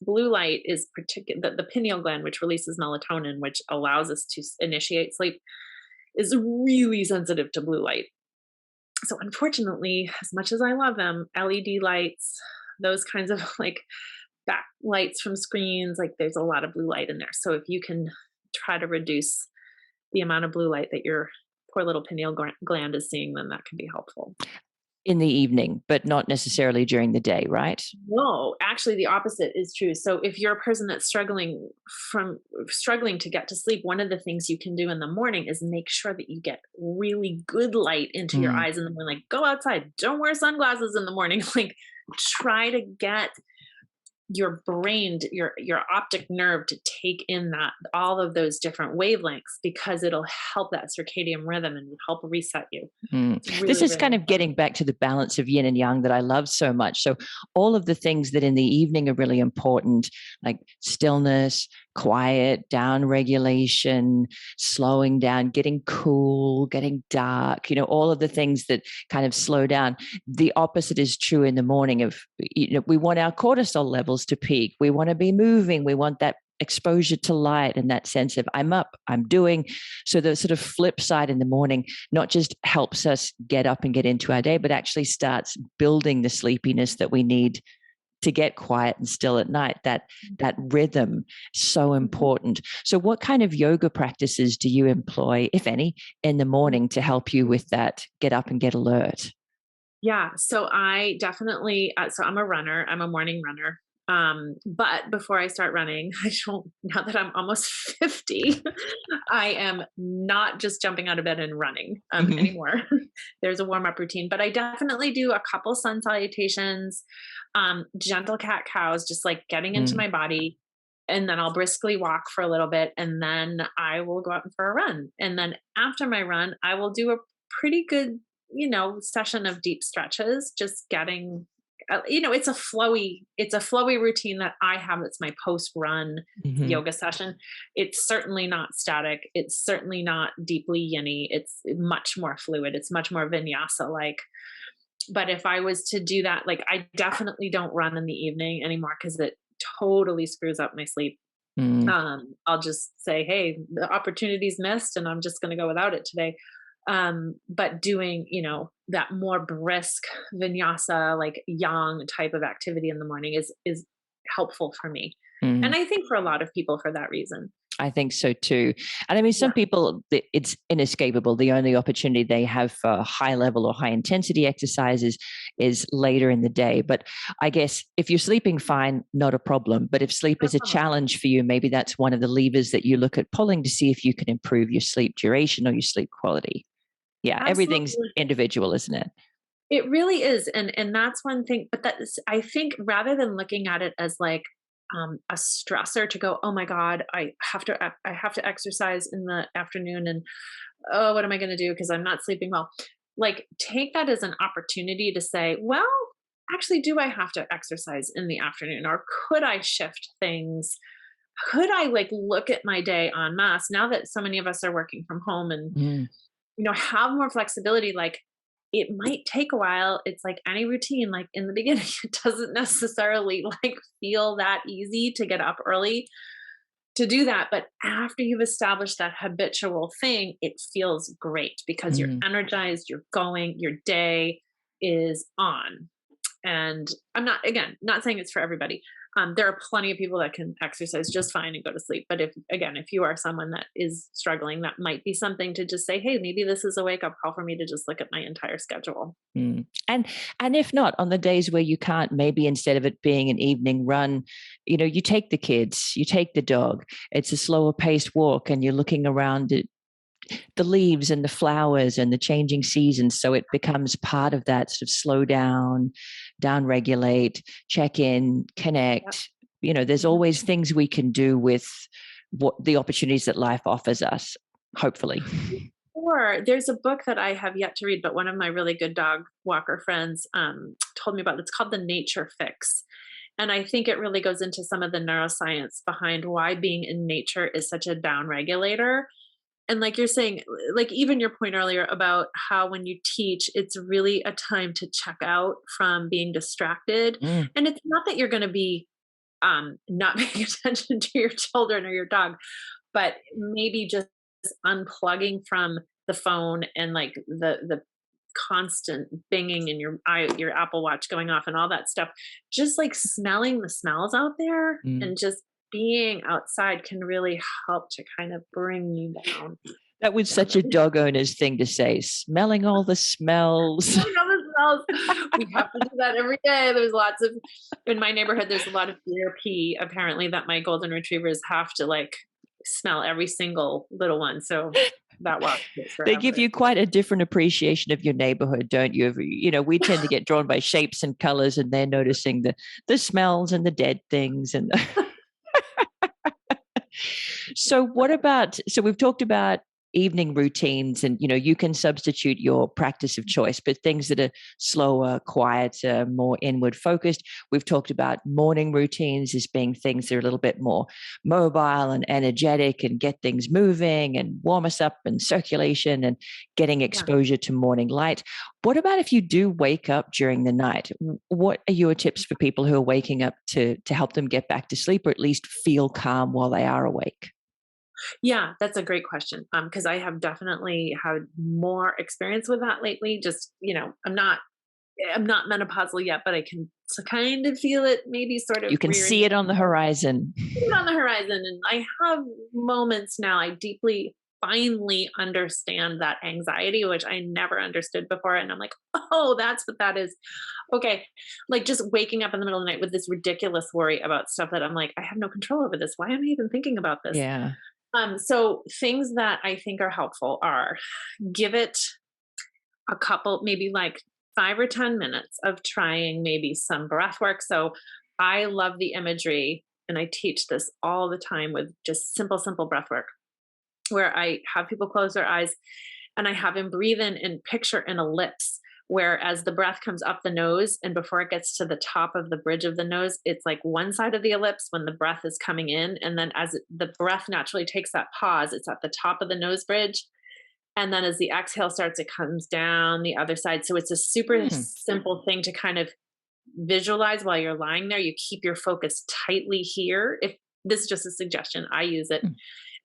Blue light is the pineal gland, which releases melatonin, which allows us to initiate sleep, is really sensitive to blue light. So unfortunately, as much as I love them, LED lights, those kinds of like backlights from screens, like there's a lot of blue light in there. So if you can try to reduce the amount of blue light that your poor little pineal gland is seeing, then that can be helpful. In the evening, but not necessarily during the day, right? No, actually the opposite is true. So if you're a person that's struggling to get to sleep, one of the things you can do in the morning is make sure that you get really good light into your eyes in the morning. Like go outside, don't wear sunglasses in the morning. Like try to get your brain, your optic nerve to take in all of those different wavelengths, because it'll help that circadian rhythm and help reset you. Really, this is kind of getting back to the balance of yin and yang that I love so much. So all of the things that in the evening are really important, like stillness, quiet, down regulation, slowing down, getting cool, getting dark, all of the things that kind of slow down. The opposite is true in the morning of, we want our cortisol levels to peak. We want to be moving. We want that exposure to light and that sense of I'm up, I'm doing. So the sort of flip side in the morning not just helps us get up and get into our day, but actually starts building the sleepiness that we need to get quiet and still at night. That rhythm, so important. So what kind of yoga practices do you employ, if any, in the morning to help you with that get up and get alert? Yeah. So I definitely, so I'm a runner, I'm a morning runner. But before I start running, now that I'm almost 50, I am not just jumping out of bed and running anymore. There's a warm up routine, but I definitely do a couple sun salutations, gentle cat cows, just like getting into my body. And then I'll briskly walk for a little bit, and then I will go out for a run. And then after my run, I will do a pretty good, session of deep stretches, just getting, it's a flowy routine that I have. It's my post-run yoga session. It's certainly not static. It's certainly not deeply yin-y. It's much more fluid. It's much more vinyasa-like. But if I was to do that, like I definitely don't run in the evening anymore because it totally screws up my sleep. I'll just say, hey, the opportunity's missed and I'm just going to go without it today. But doing, that more brisk vinyasa, like yang type of activity in the morning is helpful for me. And I think for a lot of people for that reason. I think so too. And I mean, some people, it's inescapable. The only opportunity they have for high level or high intensity exercises is later in the day. But I guess if you're sleeping fine, not a problem. But if sleep is a challenge for you, maybe that's one of the levers that you look at pulling to see if you can improve your sleep duration or your sleep quality. Yeah, absolutely. Everything's individual, isn't it? It really is. And that's one thing. But I think rather than looking at it as like a stressor to go, oh my God, I have to exercise in the afternoon, and oh, what am I going to do because I'm not sleeping well? Like take that as an opportunity to say, well, actually, do I have to exercise in the afternoon, or could I shift things? Could I like look at my day en masse now that so many of us are working from home and have more flexibility? Like it might take a while. It's like any routine, like in the beginning, it doesn't necessarily like feel that easy to get up early to do that. But after you've established that habitual thing, it feels great because you're energized, you're going, your day is on. And I'm not saying it's for everybody. There are plenty of people that can exercise just fine and go to sleep. But if you are someone that is struggling, that might be something to just say, hey, maybe this is a wake up call for me to just look at my entire schedule. And if not, on the days where you can't, maybe instead of it being an evening run, you take the kids, you take the dog. It's a slower paced walk and you're looking around at the leaves and the flowers and the changing seasons. So it becomes part of that sort of slow down regulate, check in, connect. Yep. There's always things we can do with what the opportunities that life offers us, hopefully. Or there's a book that I have yet to read, but one of my really good dog walker friends told me about. It's called The Nature Fix. And I think it really goes into some of the neuroscience behind why being in nature is such a down regulator. And like you're saying, like even your point earlier about how when you teach, it's really a time to check out from being distracted. Mm. And it's not that you're going to be not paying attention to your children or your dog, but maybe just unplugging from the phone and like the constant binging and your Apple Watch going off and all that stuff. Just like smelling the smells out there Mm. and just being outside can really help to kind of bring you down. That was such a dog owner's thing to say, smelling all the smells. Smelling all the smells. We have to do that every day. There's lots of, in my neighborhood, there's a lot of deer pee apparently that my golden retrievers have to like smell every single little one. So that walk takes They forever. give you quite a different appreciation of your neighborhood, don't you? You know, we tend to get drawn by shapes and colors, and they're noticing the smells and the dead things. And so what about, so we've talked about evening routines, and you can substitute your practice of choice, but things that are slower, quieter, more inward focused. We've talked about morning routines as being things that are a little bit more mobile and energetic and get things moving and warm us up and circulation and getting exposure to morning light. What about if you do wake up during the night? What are your tips for people who are waking up to help them get back to sleep, or at least feel calm while they are awake? Yeah, that's a great question. Because I have definitely had more experience with that lately. Just, I'm not menopausal yet, but I can kind of feel it maybe sort of You can rearing see it on the horizon. on the horizon. And I have moments now I deeply finally understand that anxiety, which I never understood before. And I'm like, oh, that's what that is. Okay. Like just waking up in the middle of the night with this ridiculous worry about stuff that I'm like, I have no control over this. Why am I even thinking about this? Yeah. So things that I think are helpful are give it a couple, maybe like 5 or 10 minutes of trying maybe some breath work. So I love the imagery, and I teach this all the time with just simple breath work, where I have people close their eyes and I have them breathe in and picture an ellipse, where as the breath comes up the nose and before it gets to the top of the bridge of the nose, it's like one side of the ellipse when the breath is coming in. And then as the breath naturally takes that pause, it's at the top of the nose bridge. And then as the exhale starts, it comes down the other side. So it's a super simple thing to kind of visualize while you're lying there. You keep your focus tightly here. If this is just a suggestion, I use it.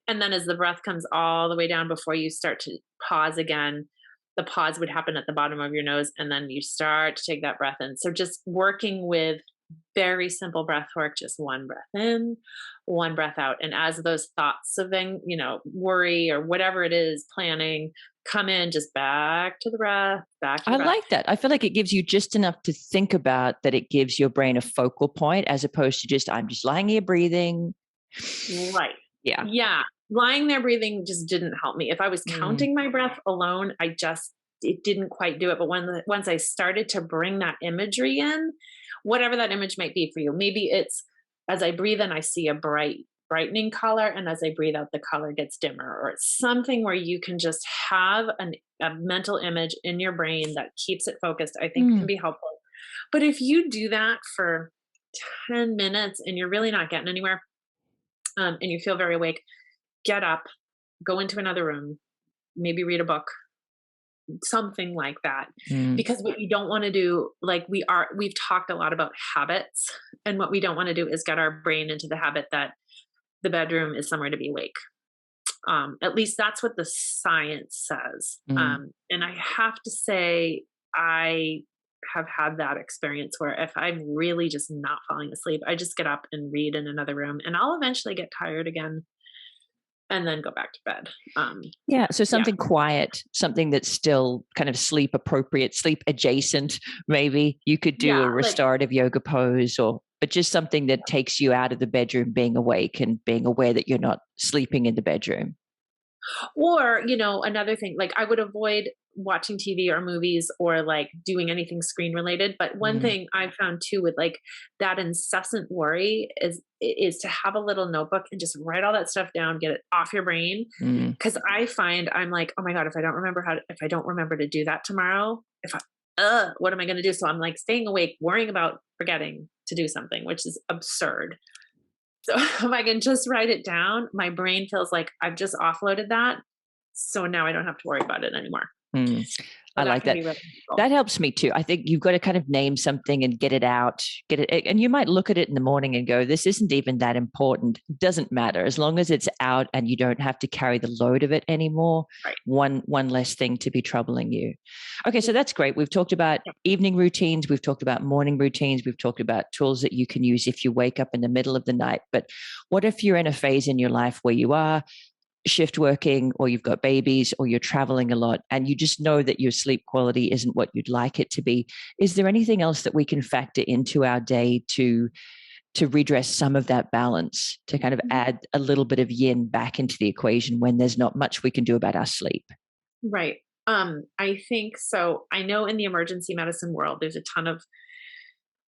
And then as the breath comes all the way down before you start to pause again, the pause would happen at the bottom of your nose, and then you start to take that breath in. So just working with very simple breath work, just one breath in, one breath out. And as those thoughts of, worry or whatever it is, planning, come in, just back to the breath, back to the I breath. like that. I feel like it gives you just enough to think about, that it gives your brain a focal point, as opposed to just, I'm just lying here breathing. Right. Yeah. Yeah. Lying there breathing just didn't help me. If I was counting my breath alone, it didn't quite do it. But once I started to bring that imagery in, whatever that image might be for you, maybe it's as I breathe in, I see a brightening color. And as I breathe out, the color gets dimmer, or it's something where you can just have a mental image in your brain that keeps it focused, I think can be helpful. But if you do that for 10 minutes and you're really not getting anywhere, and you feel very awake, get up, go into another room, maybe read a book, something like that. Because what you don't want to do, we've talked a lot about habits, and what we don't want to do is get our brain into the habit that the bedroom is somewhere to be awake. At least that's what the science says. And I have to say, I have had that experience where if I'm really just not falling asleep, I just get up and read in another room, and I'll eventually get tired again and then go back to bed. So something quiet, something that's still kind of sleep appropriate, sleep adjacent. Maybe you could do a restorative yoga pose, but just something that takes you out of the bedroom, being awake and being aware that you're not sleeping in the bedroom. Or, another thing, I would avoid watching TV or movies or doing anything screen related. But one thing I found too with that incessant worry is to have a little notebook and just write all that stuff down, get it off your brain. Cause I find I'm like, oh my God, if I don't remember to do that tomorrow, what am I going to do? So I'm like staying awake, worrying about forgetting to do something, which is absurd. So if I can just write it down, my brain feels like I've just offloaded that. So now I don't have to worry about it anymore. I like that. Really that helps me too. I think you've got to kind of name something and get it out, and you might look at it in the morning and go, this isn't even that important. Doesn't matter. As long as it's out and you don't have to carry the load of it anymore. Right. One less thing to be troubling you. Okay. So that's great. We've talked about evening routines. We've talked about morning routines. We've talked about tools that you can use if you wake up in the middle of the night. But what if you're in a phase in your life where you are shift working, or you've got babies, or you're traveling a lot, and you just know that your sleep quality isn't what you'd like it to be? Is there anything else that we can factor into our day to redress some of that balance, to kind of add a little bit of yin back into the equation when there's not much we can do about our sleep? Right. I think so. I know in the emergency medicine world, there's a ton of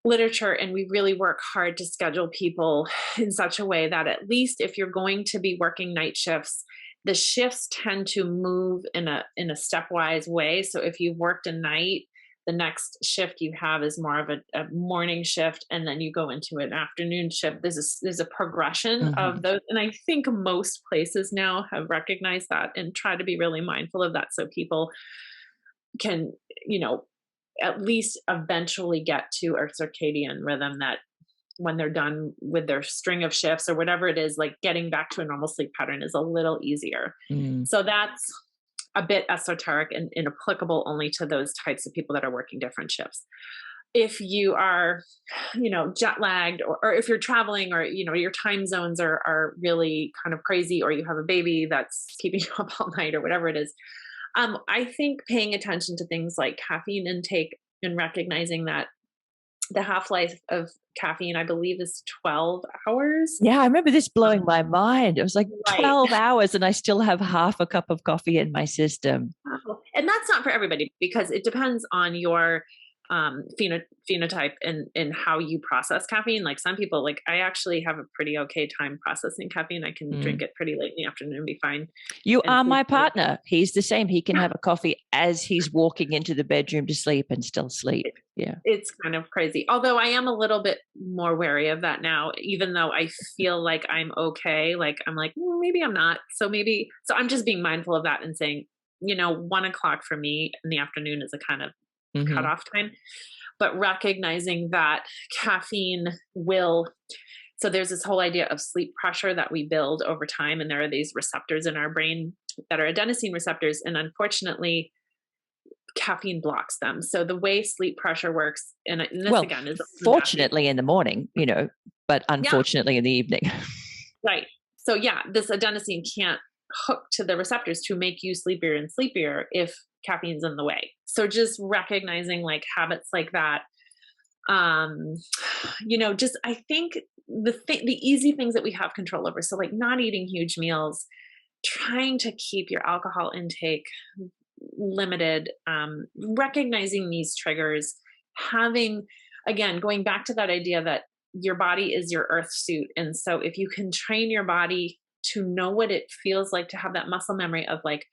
literature, and we really work hard to schedule people in such a way that at least if you're going to be working night shifts, the shifts tend to move in a stepwise way. So if you've worked a night, the next shift you have is more of a morning shift, and then you go into an afternoon shift. There's a progression of those, and I think most places now have recognized that and try to be really mindful of that, so people can, at least eventually get to a circadian rhythm that when they're done with their string of shifts or whatever it is, like getting back to a normal sleep pattern is a little easier. So that's a bit esoteric and inapplicable only to those types of people that are working different shifts. If you are, jet lagged, or if you're traveling, or, your time zones are really kind of crazy, or you have a baby that's keeping you up all night or whatever it is, I think paying attention to things like caffeine intake and recognizing that the half-life of caffeine, I believe, is 12 hours. Yeah, I remember this blowing my mind. It was like 12 Right. hours and I still have half a cup of coffee in my system. And that's not for everybody, because it depends on your phenotype and how you process caffeine. Like some people, like I actually have a pretty okay time processing caffeine. I can drink it pretty late in the afternoon and be fine. You are my partner. He's the same. He can have a coffee as he's walking into the bedroom to sleep and still sleep. Yeah. It's kind of crazy. Although I am a little bit more wary of that now, even though I feel like I'm okay. Like I'm like, maybe I'm not. So I'm just being mindful of that and saying, 1:00 for me in the afternoon is a kind of cutoff time, but recognizing that caffeine so there's this whole idea of sleep pressure that we build over time. And there are these receptors in our brain that are adenosine receptors. And unfortunately, caffeine blocks them. So the way sleep pressure works, and this again is fortunately in the morning, but unfortunately in the evening. Right. So this adenosine can't hook to the receptors to make you sleepier and sleepier if caffeine's in the way. So just recognizing like habits like that, just I think the easy things that we have control over. So like not eating huge meals, trying to keep your alcohol intake limited, recognizing these triggers, going back to that idea that your body is your earth suit. And so if you can train your body to know what it feels like to have that muscle memory of like,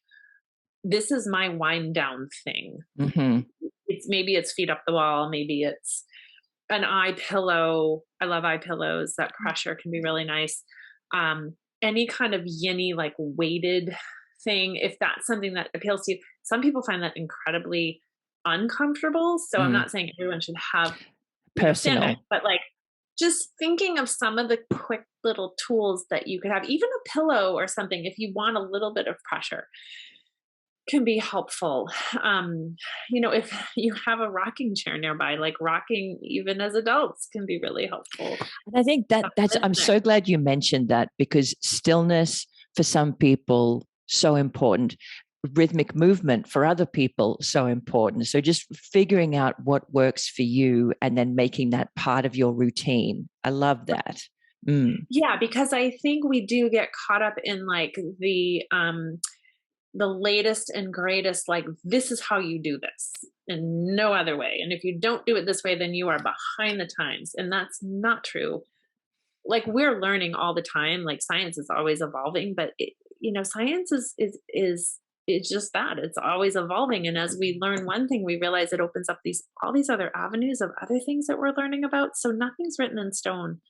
this is my wind down thing. Maybe it's feet up the wall. Maybe it's an eye pillow. I love eye pillows. That pressure can be really nice. Any kind of yinny, like weighted thing, if that's something that appeals to you. Some people find that incredibly uncomfortable. So I'm not saying everyone should have personal, but like just thinking of some of the quick little tools that you could have, even a pillow or something, if you want a little bit of pressure, can be helpful. If you have a rocking chair nearby, like rocking even as adults can be really helpful. And I think I'm so glad you mentioned that, because stillness for some people, so important. Rhythmic movement for other people, so important. So just figuring out what works for you and then making that part of your routine. I love that. Yeah, because I think we do get caught up in like the latest and greatest, like this is how you do this and no other way. And if you don't do it this way, then you are behind the times. And that's not true. Like we're learning all the time. Like science is always evolving, but science is it's just that it's always evolving. And as we learn one thing, we realize it opens up all these other avenues of other things that we're learning about. So nothing's written in stone.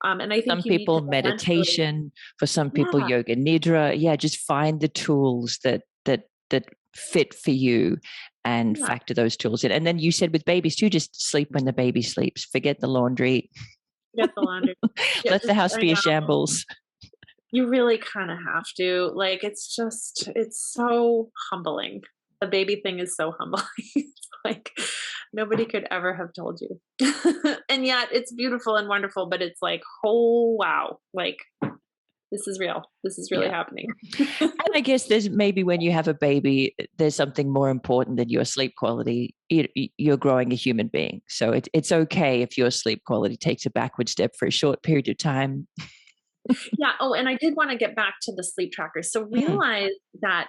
And I think Some you need people to meditation, for some people yeah, yoga nidra. Yeah, just find the tools that fit for you and yeah, factor those tools in. And then you said with babies too, just sleep when the baby sleeps. Forget the laundry. get the laundry. Yeah, Let the just house I be a know. shambles. You really kind of have to. Like, it's so humbling. The baby thing is so humbling. It's like nobody could ever have told you. And yet it's beautiful and wonderful, but it's like, oh wow, like this is real. This is really Yeah. happening. And I guess there's maybe when you have a baby, there's something more important than your sleep quality. You're growing a human being. So it's okay if your sleep quality takes a backward step for a short period of time. Yeah. Oh, and I did want to get back to the sleep trackers. So Mm, realize that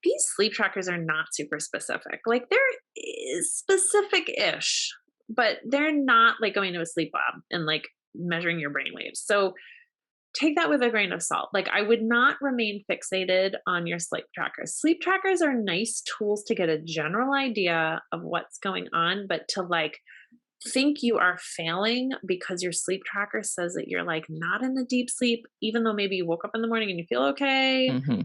these sleep trackers are not super specific. Like they're specific-ish, but they're not like going to a sleep lab and like measuring your brain waves. So take that with a grain of salt. Like I would not remain fixated on your sleep trackers. Sleep trackers are nice tools to get a general idea of what's going on, but to like think you are failing because your sleep tracker says that you're like not in the deep sleep, even though maybe you woke up in the morning and you feel okay, mm-hmm.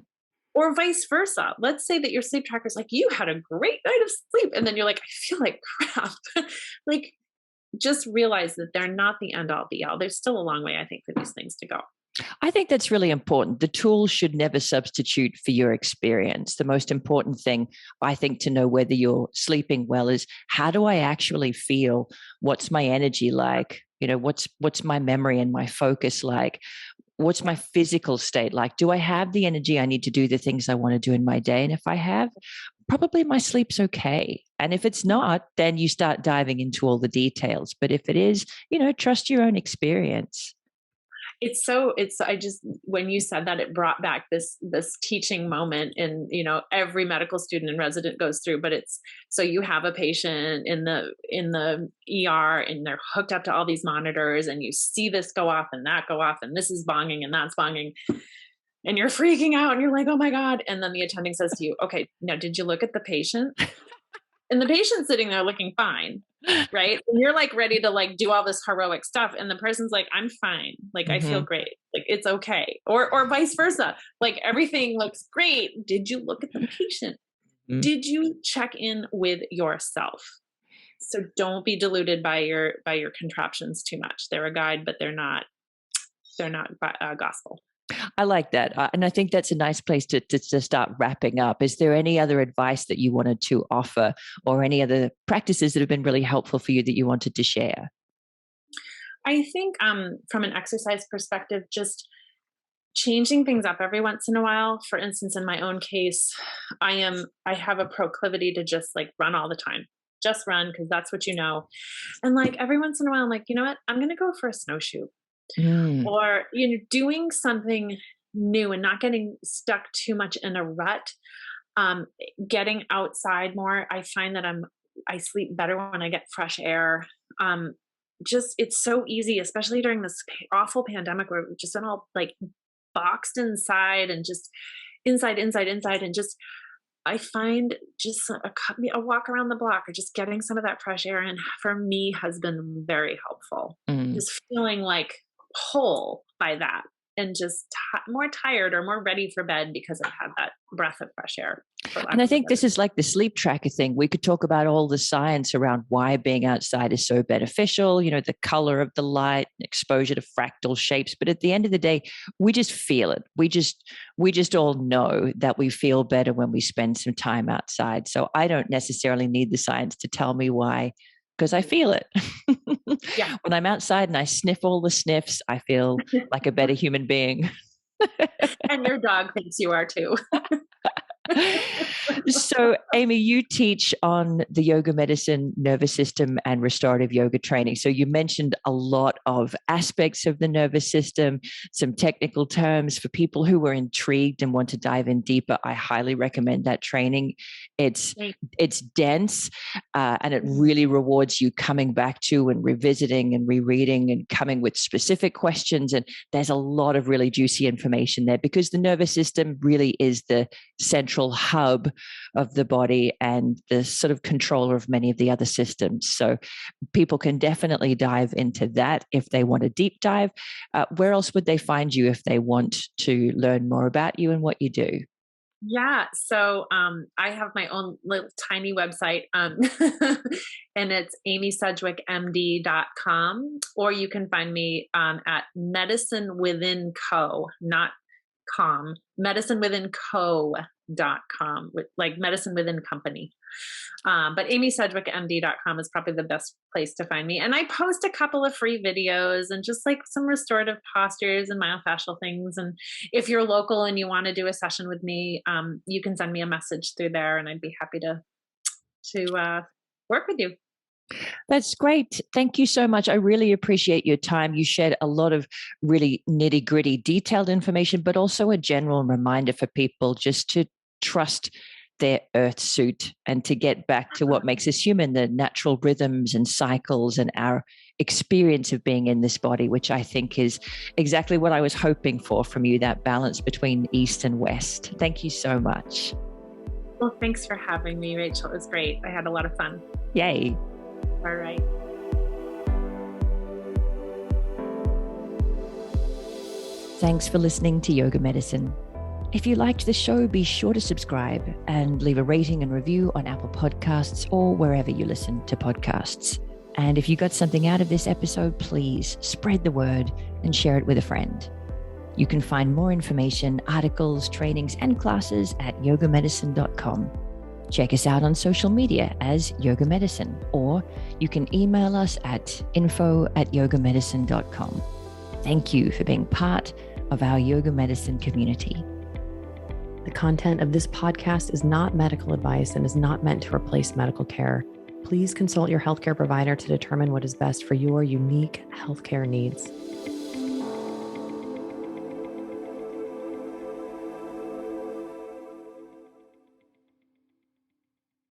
or vice versa. Let's say that your sleep tracker is like, you had a great night of sleep. And then you're like, I feel like crap. Like, just realize that they're not the end all be all. There's still a long way, I think, for these things to go. I think that's really important. The tools should never substitute for your experience. The most important thing, I think, to know whether you're sleeping well is how do I actually feel? What's my energy like? What's my memory and my focus like? What's my physical state like? Do I have the energy I need to do the things I want to do in my day? And if I have, probably my sleep's okay. And if it's not, then you start diving into all the details. But if it is, trust your own experience. I just, when you said that, it brought back this teaching moment in, every medical student and resident goes through, but it's, so you have a patient in the ER and they're hooked up to all these monitors and you see this go off and that go off and this is bonging and that's bonging and you're freaking out and you're like, oh my God. And then the attending says to you, okay, now did you look at the patient? And the patient's sitting there looking fine. Right. And you're like ready to like do all this heroic stuff. And the person's like, I'm fine. Like, I feel great. Like, it's okay. Or vice versa. Like everything looks great. Did you look at the patient? Mm-hmm. Did you check in with yourself? So don't be deluded by your contraptions too much. They're a guide, but they're not gospel. I like that. And I think that's a nice place to start wrapping up. Is there any other advice that you wanted to offer or any other practices that have been really helpful for you that you wanted to share? I think from an exercise perspective, just changing things up every once in a while. For instance, in my own case, I have a proclivity to just like run all the time. Just run because that's what you know. And like every once in a while, I'm like, you know what? I'm going to go for a snowshoe. Or doing something new and not getting stuck too much in a rut, getting outside more. I find that I sleep better when I get fresh air. Just it's so easy, especially during this awful pandemic where we've just been all like boxed inside and just inside and just I find just a walk around the block or just getting some of that fresh air in for me has been very helpful. Just feeling like whole by that and just more tired or more ready for bed because I've had that breath of fresh air. And I think this is like the sleep tracker thing. We could talk about all the science around why being outside is so beneficial, the color of the light, exposure to fractal shapes. But at the end of the day, we just feel it. We just all know that we feel better when we spend some time outside. So I don't necessarily need the science to tell me why, because I feel it. Yeah. When I'm outside and I sniff all the sniffs, I feel like a better human being. And your dog thinks you are too. So, Amy, you teach on the yoga medicine, nervous system, and restorative yoga training. So you mentioned a lot of aspects of the nervous system, some technical terms for people who are intrigued and want to dive in deeper. I highly recommend that training. It's dense and it really rewards you coming back to and revisiting and rereading and coming with specific questions. And there's a lot of really juicy information there because the nervous system really is the central central hub of the body and the sort of controller of many of the other systems. So people can definitely dive into that if they want a deep dive. Where else would they find you if they want to learn more about you and what you do? Yeah. So I have my own little tiny website, and it's amysedgwickmd.com, or you can find me at Medicine Within Co, not com, medicinewithinco.com, like medicine within company. But amysedgwickmd.com is probably the best place to find me. And I post a couple of free videos and just like some restorative postures and myofascial things. And if you're local and you want to do a session with me, you can send me a message through there, and I'd be happy to work with you. That's great. Thank you so much. I really appreciate your time. You shared a lot of really nitty-gritty, detailed information, but also a general reminder for people just to trust their earth suit and to get back to what makes us human, the natural rhythms and cycles and our experience of being in this body, which I think is exactly what I was hoping for from you, that balance between East and West. Thank you so much. Well, thanks for having me, Rachel. It was great. I had a lot of fun. Yay. All right. Thanks for listening to Yoga Medicine. If you liked the show, be sure to subscribe and leave a rating and review on Apple Podcasts or wherever you listen to podcasts. And if you got something out of this episode, please spread the word and share it with a friend. You can find more information, articles, trainings, and classes at yogamedicine.com. Check us out on social media as Yoga Medicine, or you can email us at info@yogamedicine.com. Thank you for being part of our Yoga Medicine community. The content of this podcast is not medical advice and is not meant to replace medical care. Please consult your healthcare provider to determine what is best for your unique healthcare needs.